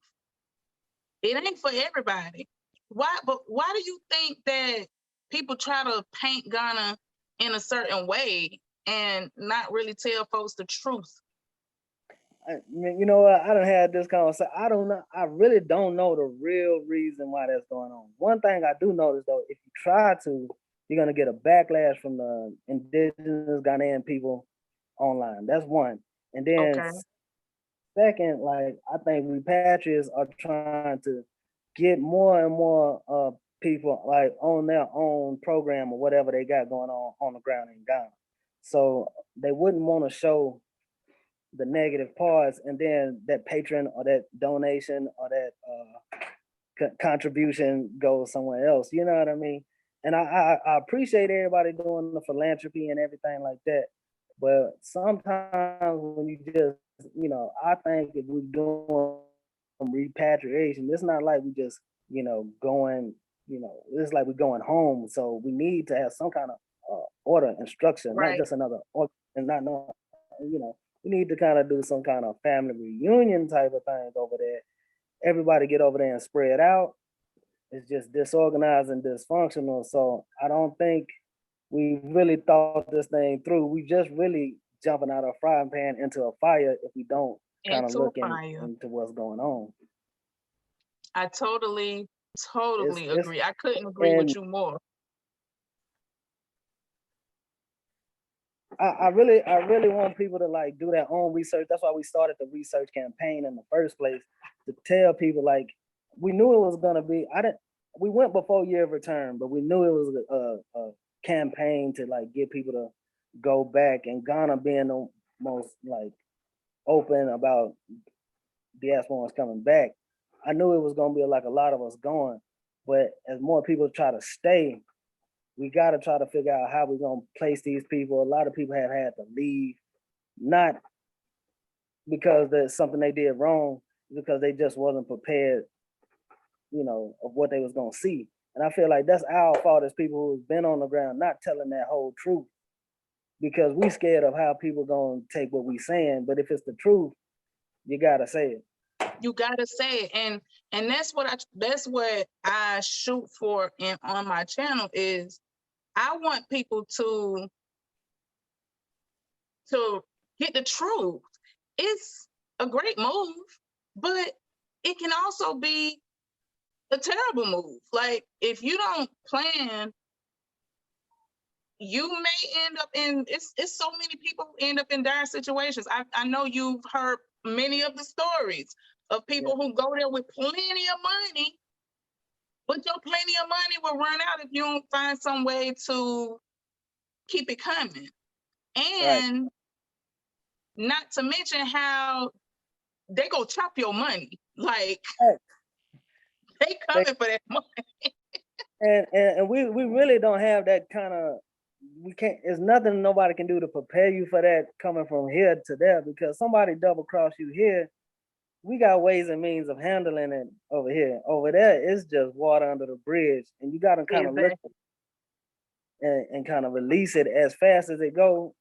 it ain't for everybody. But why do you think that people try to paint Ghana in a certain way and not really tell folks the truth? You know what? I don't have this conversation. I don't know. I really don't know the real reason why that's going on. One thing I do notice though, if you try to, you're gonna get a backlash from the indigenous Ghanaian people online. That's one. And then Okay. second, like I think repatriates are trying to get more and more people like on their own program or whatever they got going on the ground in Ghana. So they wouldn't want to show the negative parts, and then that patron or that donation or that contribution goes somewhere else. You know what I mean? And I appreciate everybody doing the philanthropy and everything like that. But sometimes when you just, I think if we're doing repatriation, it's not like we just, going, it's like we're going home. So we need to have some kind of order and structure, not Right. just another order, and not, we need to kind of do some kind of family reunion type of thing over there. Everybody get over there and spread out. It's just disorganized and dysfunctional. So I don't think we really thought this thing through. We just really jumping out of a frying pan into a fire if we don't kind of Into a look fire. into what's going on. I totally agree. I couldn't agree and with you more. I really want people to like do their own research. That's why we started the research campaign in the first place, to tell people like we knew it was gonna be. We went before year of return, but we knew it was a campaign to like get people to go back, and Ghana being the most like open about diasporans coming back. I knew it was gonna be like a lot of us going, but as more people try to stay, we got to try to figure out how we're going to place these people. A lot of people have had to leave, not because there's something they did wrong, because they just wasn't prepared, of what they was going to see. And I feel like that's our fault as people who've been on the ground, not telling that whole truth, because we scared of how people going to take what we saying. But if it's the truth, you got to say it. You gotta say it, and that's what I shoot for on my channel is I want people to get the truth. It's a great move, but it can also be a terrible move. Like if you don't plan, you may end up in it's so many people end up in dire situations. I know you've heard many of the stories of people who go there with plenty of money, but your plenty of money will run out if you don't find some way to keep it coming. And Right. not to mention how they go chop your money. Like Right. they coming for that money. And we really don't have that kind of, we can't, there's nothing nobody can do to prepare you for that coming from here to there, because somebody double cross you here. We got ways and means of handling it over here. Over there, it's just water under the bridge, and you got to kind of look and kind of release it as fast as it go.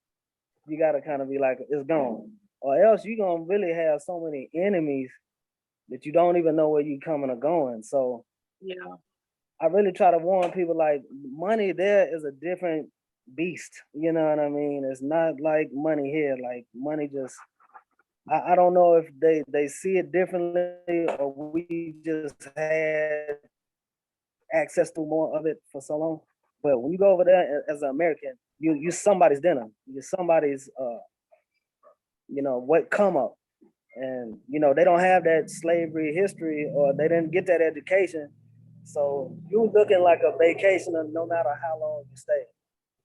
You got to kind of be like, it's gone, or else you're gonna really have so many enemies that you don't even know where you coming or going. So yeah, I really try to warn people like money there is a different beast. You know what I mean? It's not like money here. Like money just, I don't know if they see it differently, or we just had access to more of it for so long. But when you go over there as an American, you somebody's dinner. You're somebody's what come up. And they don't have that slavery history, or they didn't get that education. So you looking like a vacationer no matter how long you stay.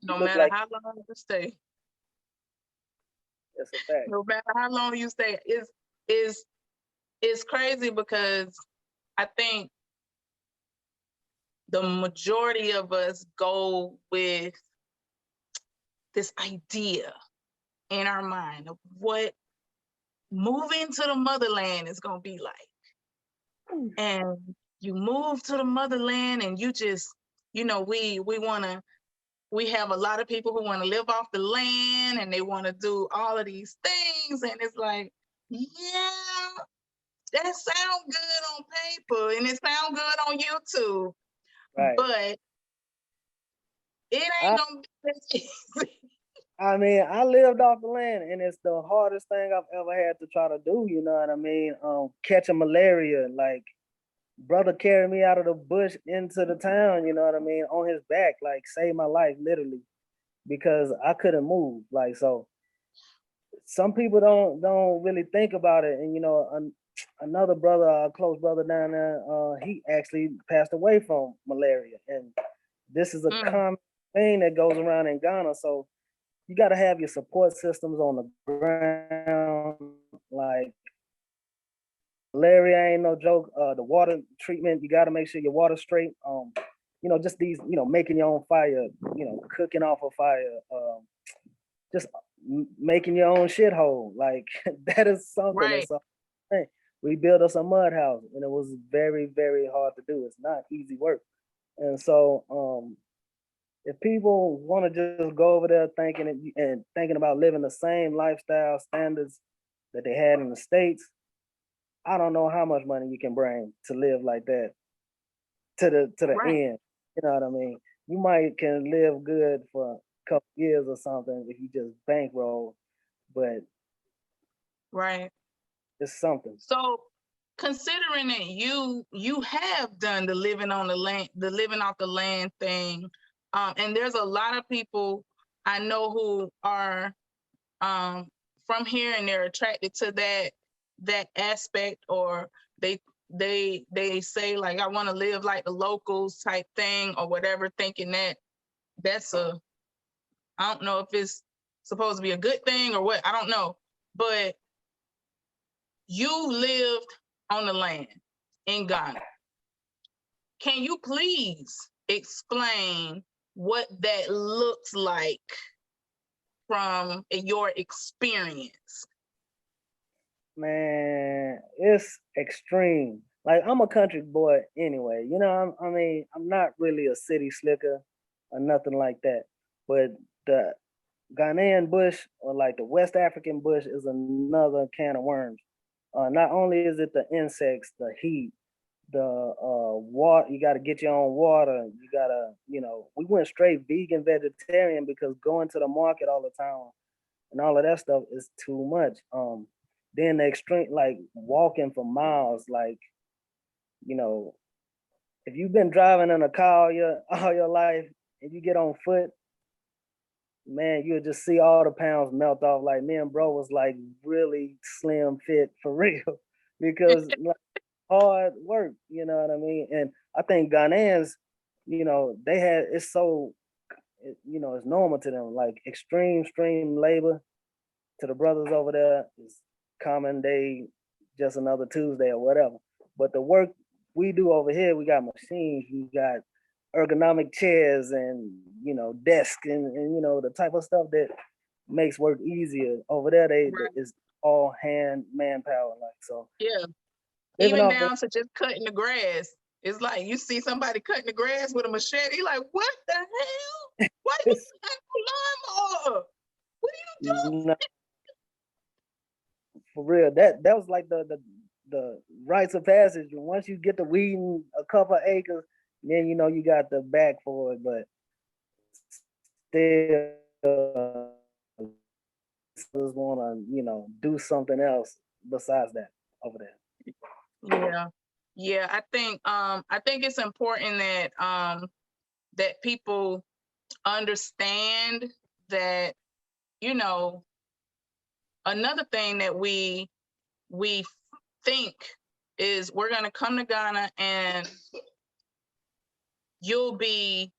no matter how long you stay. That's a fact. No matter how long you stay, it's crazy because I think the majority of us go with this idea in our mind of what moving to the motherland is going to be like. And you move to the motherland and you just, we want to we have a lot of people who want to live off the land and they want to do all of these things. And it's like, yeah, that sounds good on paper and it sounds good on YouTube, Right. but it ain't gonna be that easy. I mean, I lived off the land, and it's the hardest thing I've ever had to try to do. You know what I mean? Catching malaria, like brother carried me out of the bush into the town. You know what I mean? On his back, like saved my life literally because I couldn't move. Like so, some people don't really think about it. And you know, another brother, a close brother down there, he actually passed away from malaria, and this is a common thing that goes around in Ghana. So you got to have your support systems on the ground. Like malaria ain't no joke. The water treatment, you got to make sure your water's straight. You know, just these, you know, making your own fire, you know, cooking off a fire, just making your own shithole. Like that is something. Right. Hey, we built us a mud house, and it was very, very hard to do. It's not easy work, and so if people want to just go over there thinking about living the same lifestyle standards that they had in the States, I don't know how much money you can bring to live like that to the Right. end. You know what I mean? You might can live good for a couple years or something if you just bankroll, but Right. it's something. So considering that you have done the living on the land, the living off the land thing, and there's a lot of people I know who are from here and they're attracted to that aspect, or they say like I want to live like the locals type thing or whatever, thinking that that's a, I don't know if it's supposed to be a good thing or what, I don't know, but you lived on the land in Ghana. Can you please explain what that looks like from your experience? Man, it's extreme. Like I'm a country boy anyway. You know, I mean, I'm not really a city slicker or nothing like that. But the Ghanaian bush or like the West African bush is another can of worms. Not only is it the insects, the heat, the water, you got to get your own water. You got to, you know, we went straight vegan, vegetarian because going to the market all the time and all of that stuff is too much. Then the extreme, like walking for miles, like, you know, if you've been driving in a car all your life and you get on foot, man, you'll just see all the pounds melt off. Like me and bro was like really slim fit for real because like, hard work, you know what I mean? And I think Ghanaians, you know, they had it's so, you know, it's normal to them. Like extreme labor to the brothers over there is common day, just another Tuesday or whatever. But the work we do over here, we got machines, we got ergonomic chairs and, you know, desks and you know, the type of stuff that makes work easier. Over there, Right. it's all hand manpower. Like so. Yeah. Living Even off down to just cutting the grass. It's like you see somebody cutting the grass with a machete, like, what the hell? Why do you have a lawnmower? What are you doing? No, for real, that was like the rites of passage. Once you get to weeding a couple of acres, then you know you got the back for it. But still, just want to do something else besides that over there. Yeah. I think it's important that that people understand that, you know, another thing that we think is we're going to come to Ghana and you'll be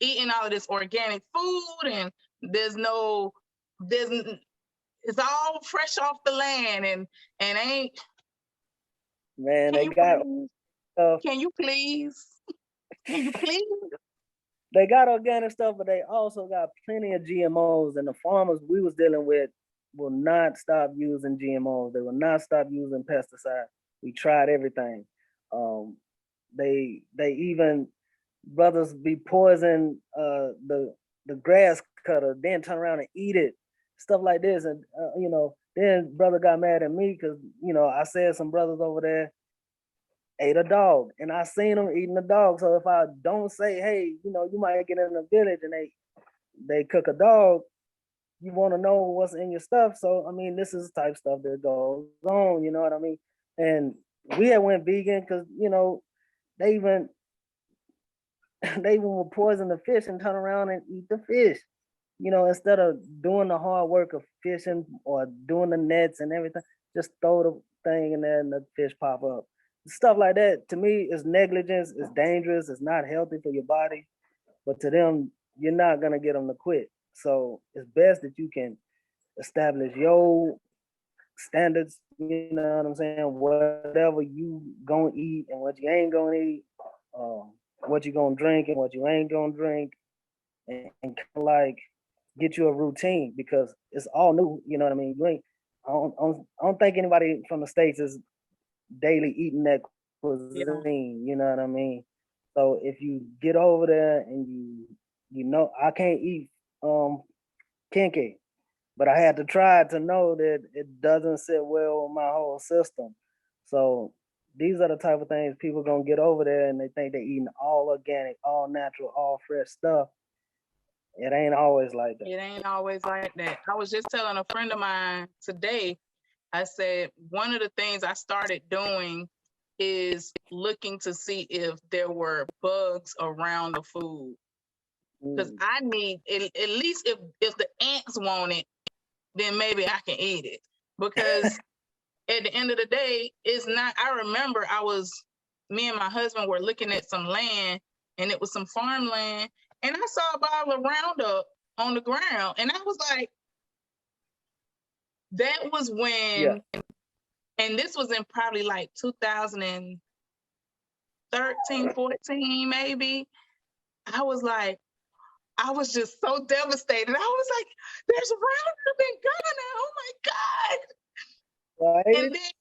eating all of this organic food and there's it's all fresh off the land and ain't. Man, can they you got please, can you please they got organic stuff, but they also got plenty of GMOs, and the farmers we was dealing with will not stop using GMOs. They will not stop using pesticides. We tried everything. They even brothers be poison the grass cutter, then turn around and eat it, stuff like this. And then brother got mad at me because I said some brothers over there ate a dog, and I seen them eating the dog. So if I don't say, hey, you might get in a village and they cook a dog, you want to know what's in your stuff. So I mean, this is the type of stuff that goes on. You know what I mean? And we had went vegan because they even they even would poison the fish and turn around and eat the fish. Instead of doing the hard work of fishing or doing the nets and everything, just throw the thing in there and the fish pop up. Stuff like that to me is negligence, it's dangerous, it's not healthy for your body. But to them, you're not gonna get them to quit. So it's best that you can establish your standards, you know what I'm saying? Whatever you gonna eat and what you ain't gonna eat, what you gonna drink and what you ain't gonna drink, and kind of like get you a routine because it's all new. You know what I mean? You ain't. I don't think anybody from the States is daily eating that Yeah. cuisine. You know what I mean? So if you get over there and I can't eat kinky, but I had to try to know that it doesn't sit well with my whole system. So these are the type of things people gonna get over there and they think they're eating all organic, all natural, all fresh stuff. It ain't always like that. It ain't always like that. I was just telling a friend of mine today, I said, one of the things I started doing is looking to see if there were bugs around the food. Because I need, at least if the ants want it, then maybe I can eat it. Because at the end of the day, it's not, I remember me and my husband were looking at some land and it was some farmland and I saw a bottle of Roundup on the ground. And I was like, that was when, and this was in probably like 2013, 14, maybe. I was like, I was just so devastated. I was like, there's Roundup in Ghana. Oh my God. Right? And then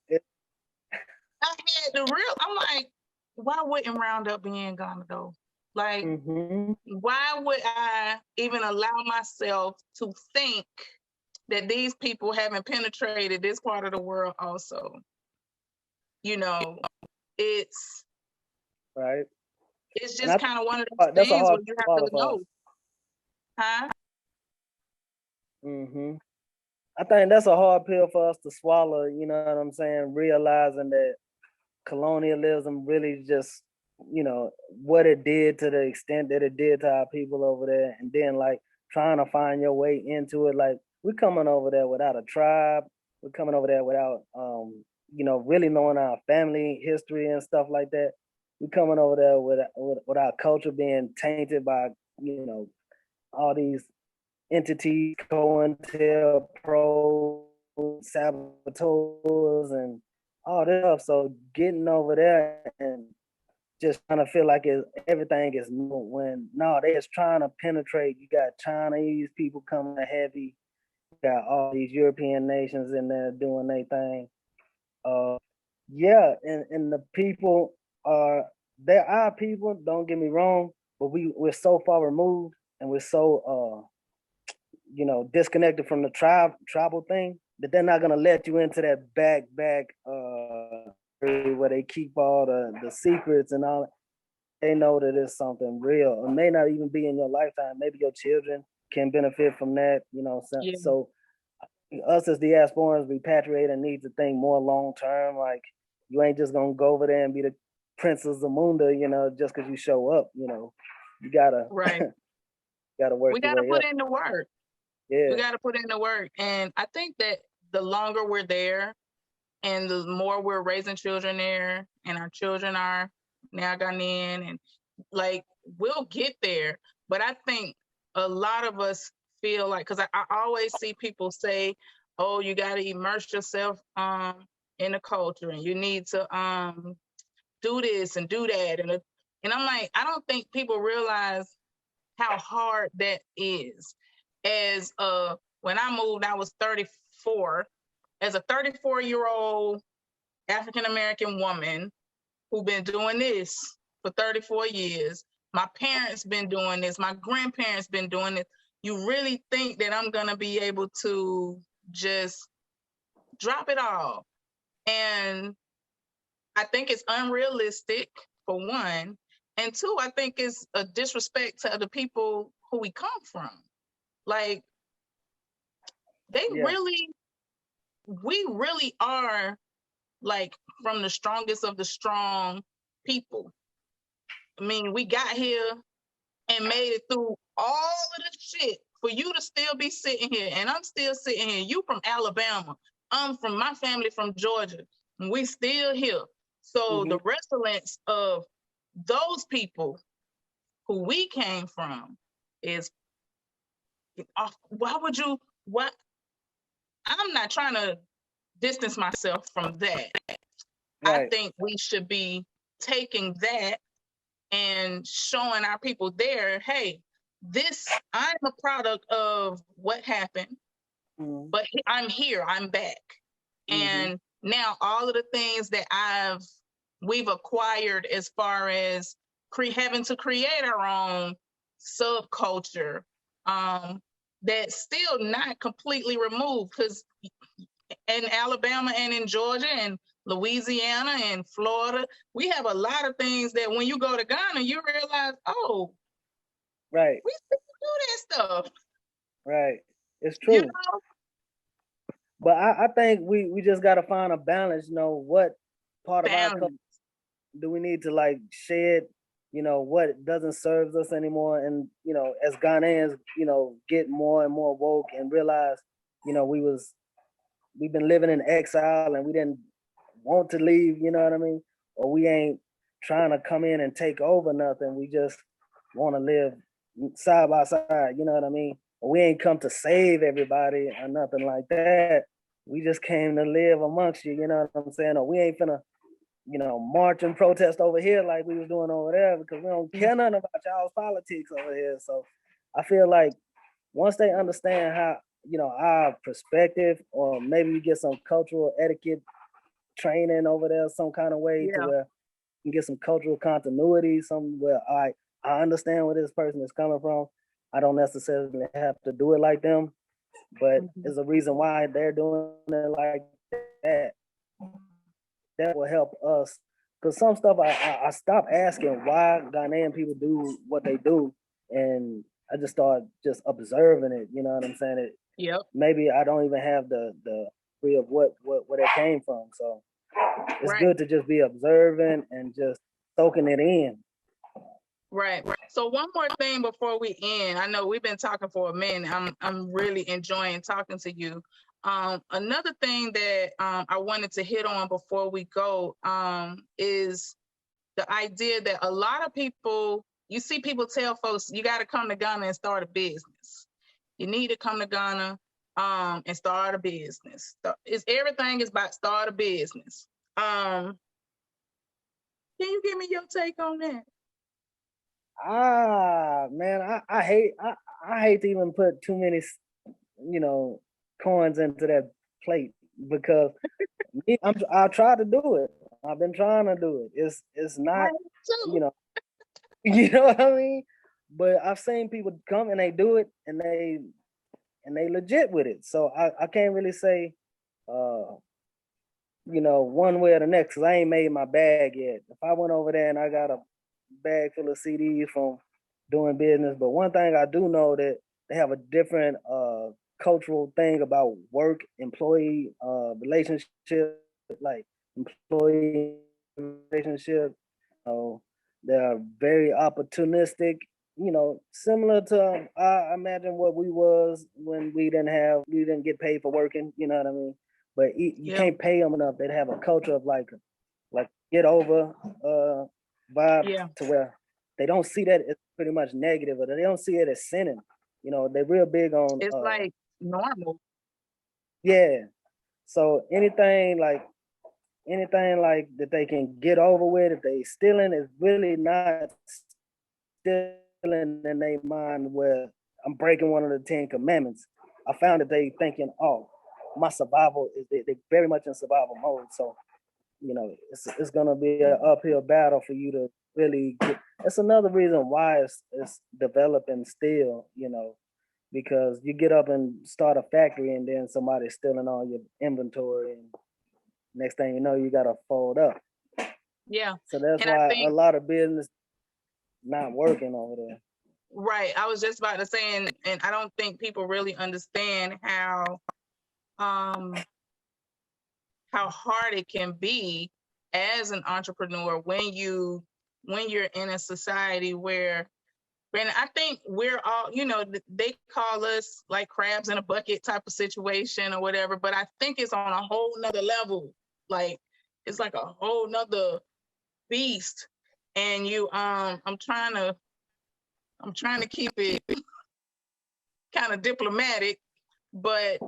I had the real, I'm like, why wouldn't Roundup be in Ghana though? Like, why would I even allow myself to think that these people haven't penetrated this part of the world also? It's right. it's just kind of one of those That's a things hard where you have swallow to for know. us. Huh? I think that's a hard pill for us to swallow, you know what I'm saying? Realizing that colonialism really just, what it did to the extent that it did to our people over there, and then like trying to find your way into it. Like we're coming over there without a tribe, we're coming over there without really knowing our family history and stuff like that. We're coming over there with our culture being tainted by, all these entities, COINTELPRO, saboteurs, and all this stuff. So getting over there and just trying to feel like everything is new when no, they just trying to penetrate. You got Chinese people coming heavy. You got all these European nations in there doing their thing. And the people they're our people. Don't get me wrong, but we're so far removed and we're so disconnected from the tribal thing that they're not gonna let you into that back where they keep all the secrets and all. They know that it's something real. It may not even be in your lifetime. Maybe your children can benefit from that. Yeah. So us as diasporans, repatriating need to think more long term. Like you ain't just gonna go over there and be the Princess Zamunda, just because you show up. You gotta Right. gotta work We your got to way put up. in the work. Yeah. We got to put in the work. And I think that the longer we're there and the more we're raising children there and our children are now Ghanaian and like we'll get there. But I think a lot of us feel like, because I always see people say, oh, you got to immerse yourself in the culture and you need to do this and do that. And I'm like, I don't think people realize how hard that is. When I moved, I was 34. As a 34-year-old African American woman who've been doing this for 34 years, my parents been doing this, my grandparents been doing this. You really think that I'm gonna be able to just drop it all? And I think it's unrealistic, for one. And two, I think it's a disrespect to the people who we come from. Like, Yeah. we really are like from the strongest of the strong people. I mean, we got here and made it through all of the shit for you to still be sitting here, and I'm still sitting here. You from Alabama, I'm from my family from Georgia, and we still here. So the resilience of those people who we came from is, why would you, what? I'm not trying to distance myself from that. Right. I think we should be taking that and showing our people there, hey, I'm a product of what happened, but I'm here, I'm back. And now all of the things that we've acquired as far as having to create our own subculture, that's still not completely removed, because in Alabama and in Georgia and Louisiana and Florida, we have a lot of things that when you go to Ghana, you realize, oh, right, we still do that stuff. Right. It's true. You know? But I think we just gotta find a balance, what part of our culture do we need to like shed, what doesn't serve us anymore. And, as Ghanaians, get more and more woke and realize, we've been living in exile and we didn't want to leave, you know what I mean? Or we ain't trying to come in and take over nothing. We just want to live side by side, you know what I mean? Or we ain't come to save everybody or nothing like that. We just came to live amongst you, you know what I'm saying? Or we ain't finna, march and protest over here like we was doing over there, because we don't care nothing about y'all's politics over here. So I feel like once they understand how, our perspective, or maybe you get some cultural etiquette training over there some kind of way, to where you can get some cultural continuity somewhere. I understand where this person is coming from. I don't necessarily have to do it like them, but there's a reason why they're doing it like that. That will help us. Because some stuff I stopped asking why Ghanaian people do what they do, and I just start just observing it. You know what I'm saying? Maybe I don't even have the degree of where it came from. So it's good to just be observing and just soaking it in. Right. So one more thing before we end. I know we've been talking for a minute. I'm really enjoying talking to you. Another thing that I wanted to hit on before we go is the idea that a lot of people, you see people tell folks, you got to come to Ghana and start a business. You need to come to Ghana and start a business. So everything is about start a business. Can you give me your take on that? Man, I hate to even put too many, coins into that plate, because I try to do it. I've been trying to do it. It's not, you know what I mean? But I've seen people come and they do it, and they legit with it. So I can't really say one way or the next, because I ain't made my bag yet. If I went over there and I got a bag full of CDs from doing business, but one thing I do know, that they have a different cultural thing about work, employee relationship, like employee relationship. They're very opportunistic, similar to I imagine what we was when we didn't get paid for working, you know what I mean? But you can't pay them enough. They'd have a culture of like get over vibe, to where they don't see that as pretty much negative, or they don't see it as sinning. They're real big on it's like normal. Yeah. So anything like that they can get over with, if they stealing, is really not stealing in their mind, where I'm breaking one of the 10 commandments. I found that they thinking, oh, my survival is, they very much in survival mode. So, it's gonna be an uphill battle for you to really get. That's another reason why it's developing still, because you get up and start a factory and then somebody's stealing all your inventory, and next thing you know, you got to fold up. Yeah. So that's And I why a think, lot of business not working over there. right, I was just about to say, and I don't think people really understand how hard it can be as an entrepreneur when you're in a society where, and I think we're all, they call us like crabs in a bucket type of situation or whatever, but I think it's on a whole nother level. Like, it's like a whole nother beast. And I'm trying to keep it kind of diplomatic, but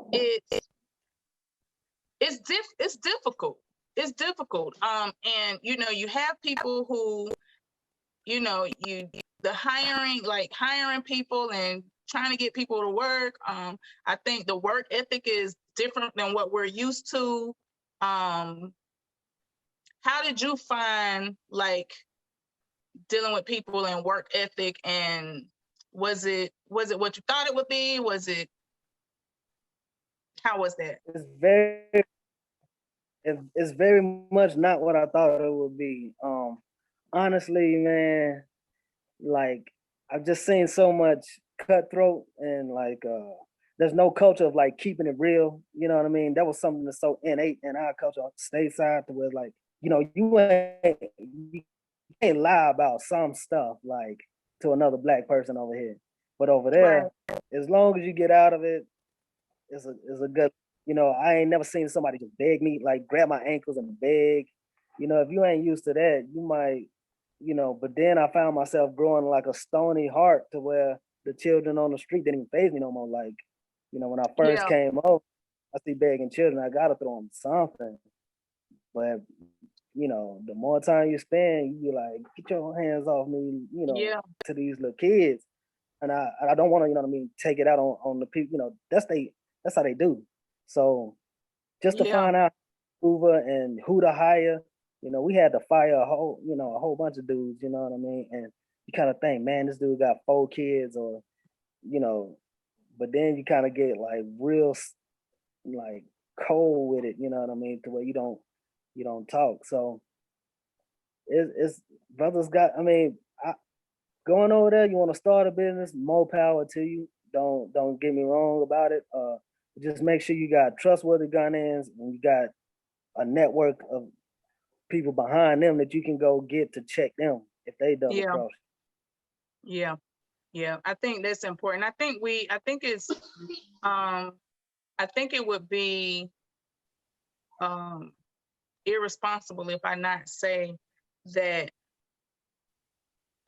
it's difficult. It's difficult. And you have people who, the hiring people and trying to get people to work. I think the work ethic is different than what we're used to. How did you find like dealing with people and work ethic, and was it what you thought it would be? How was that? It's very much not what I thought it would be. Honestly, man, like I've just seen so much cutthroat and like there's no culture of like keeping it real. You know what I mean? That was something that's so innate in our culture stateside to where like, you can't lie about some stuff like to another black person over here. But over there, Right. as long as you get out of it, it's a good. I ain't never seen somebody just beg me, like grab my ankles and beg. If you ain't used to that, you might, but then I found myself growing like a stony heart to where the children on the street didn't even faze me no more. Like, when I first Yeah. came over, I see begging children, I gotta throw them something. But the more time you spend, you be like, get your hands off me, Yeah. to these little kids. And I don't want to, take it out on the people. That's how they do. So just to Yeah. find out Hoover and who to hire, we had to fire a whole bunch of dudes. You know what I mean? And you kind of think, man, this dude got 4 kids, or you know, but then you kind of get like real like cold with it. You know what I mean? To where you don't talk. So it's brothers got. I mean, going over there, you want to start a business, more power to you. Don't get me wrong about it. Just make sure you got trustworthy Ghanaians and you got a network of people behind them that you can go get to check them if they double Yeah. cross. Yeah. Yeah. I think that's important. I think it's I think it would be irresponsible if I not say that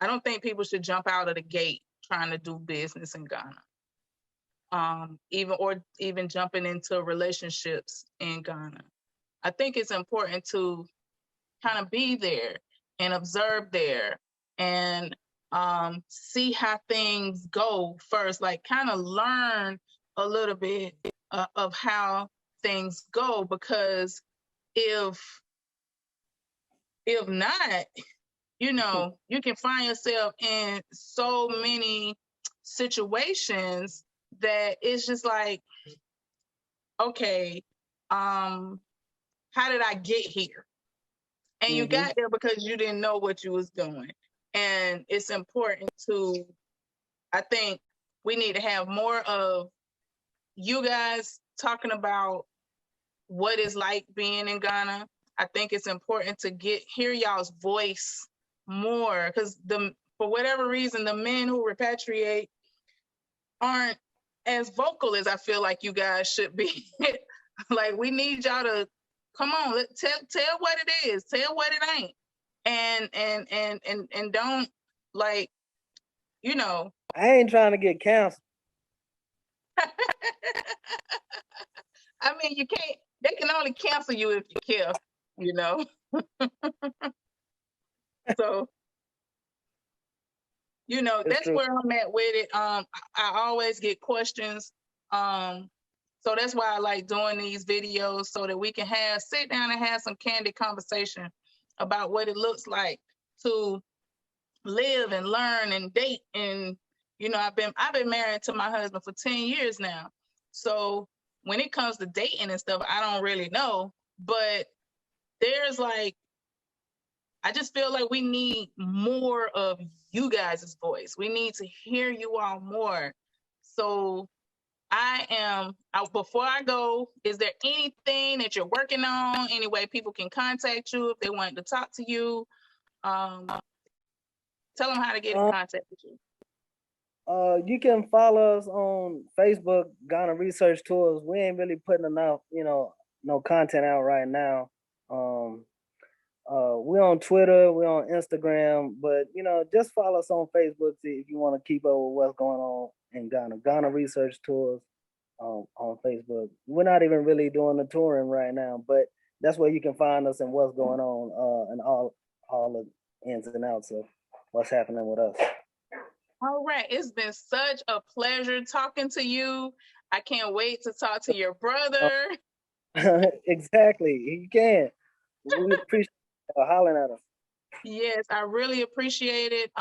I don't think people should jump out of the gate trying to do business in Ghana. Even jumping into relationships in Ghana. I think it's important to kind of be there and observe there and see how things go first, like kind of learn a little bit of how things go, because if not, you can find yourself in so many situations that it's just like, okay, how did I get here? And you got there because you didn't know what you was doing. And it's important I think we need to have more of you guys talking about what it's like being in Ghana. I think it's important to hear y'all's voice more, because for whatever reason, the men who repatriate aren't as vocal as I feel like you guys should be. Like, we need y'all to come on, tell what it is, tell what it ain't, and don't, like, I ain't trying to get canceled. I mean, you can't. They can only cancel you if you care, So, It's that's true. where I'm at with it. I always get questions. So that's why I like doing these videos, so that we can sit down and have some candid conversation about what it looks like to live and learn and date. And you know, I've been married to my husband for 10 years now. So when it comes to dating and stuff, I don't really know. But there's like, I just feel like we need more of you guys' voice. We need to hear you all more. So before I go, is there anything that you're working on? Any way people can contact you if they want to talk to you? Tell them how to get in contact with you. You can follow us on Facebook, Ghana Research Tours. We ain't really putting enough, no content out right now. We're on Twitter, we're on Instagram, but just follow us on Facebook if you want to keep up with what's going on in Ghana. Ghana Research Tours on Facebook. We're not even really doing the touring right now, but that's where you can find us and what's going on and all the ins and outs of what's happening with us. All right. It's been such a pleasure talking to you. I can't wait to talk to your brother. Exactly. You can. We appreciate you hollering at us. Yes, I really appreciate it.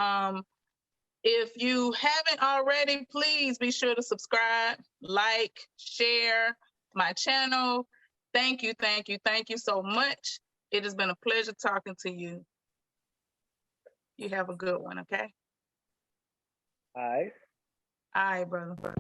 If you haven't already, please be sure to subscribe, like, share my channel. Thank you, thank you, thank you so much. It has been a pleasure talking to you. You have a good one, okay? All right. All right, brother.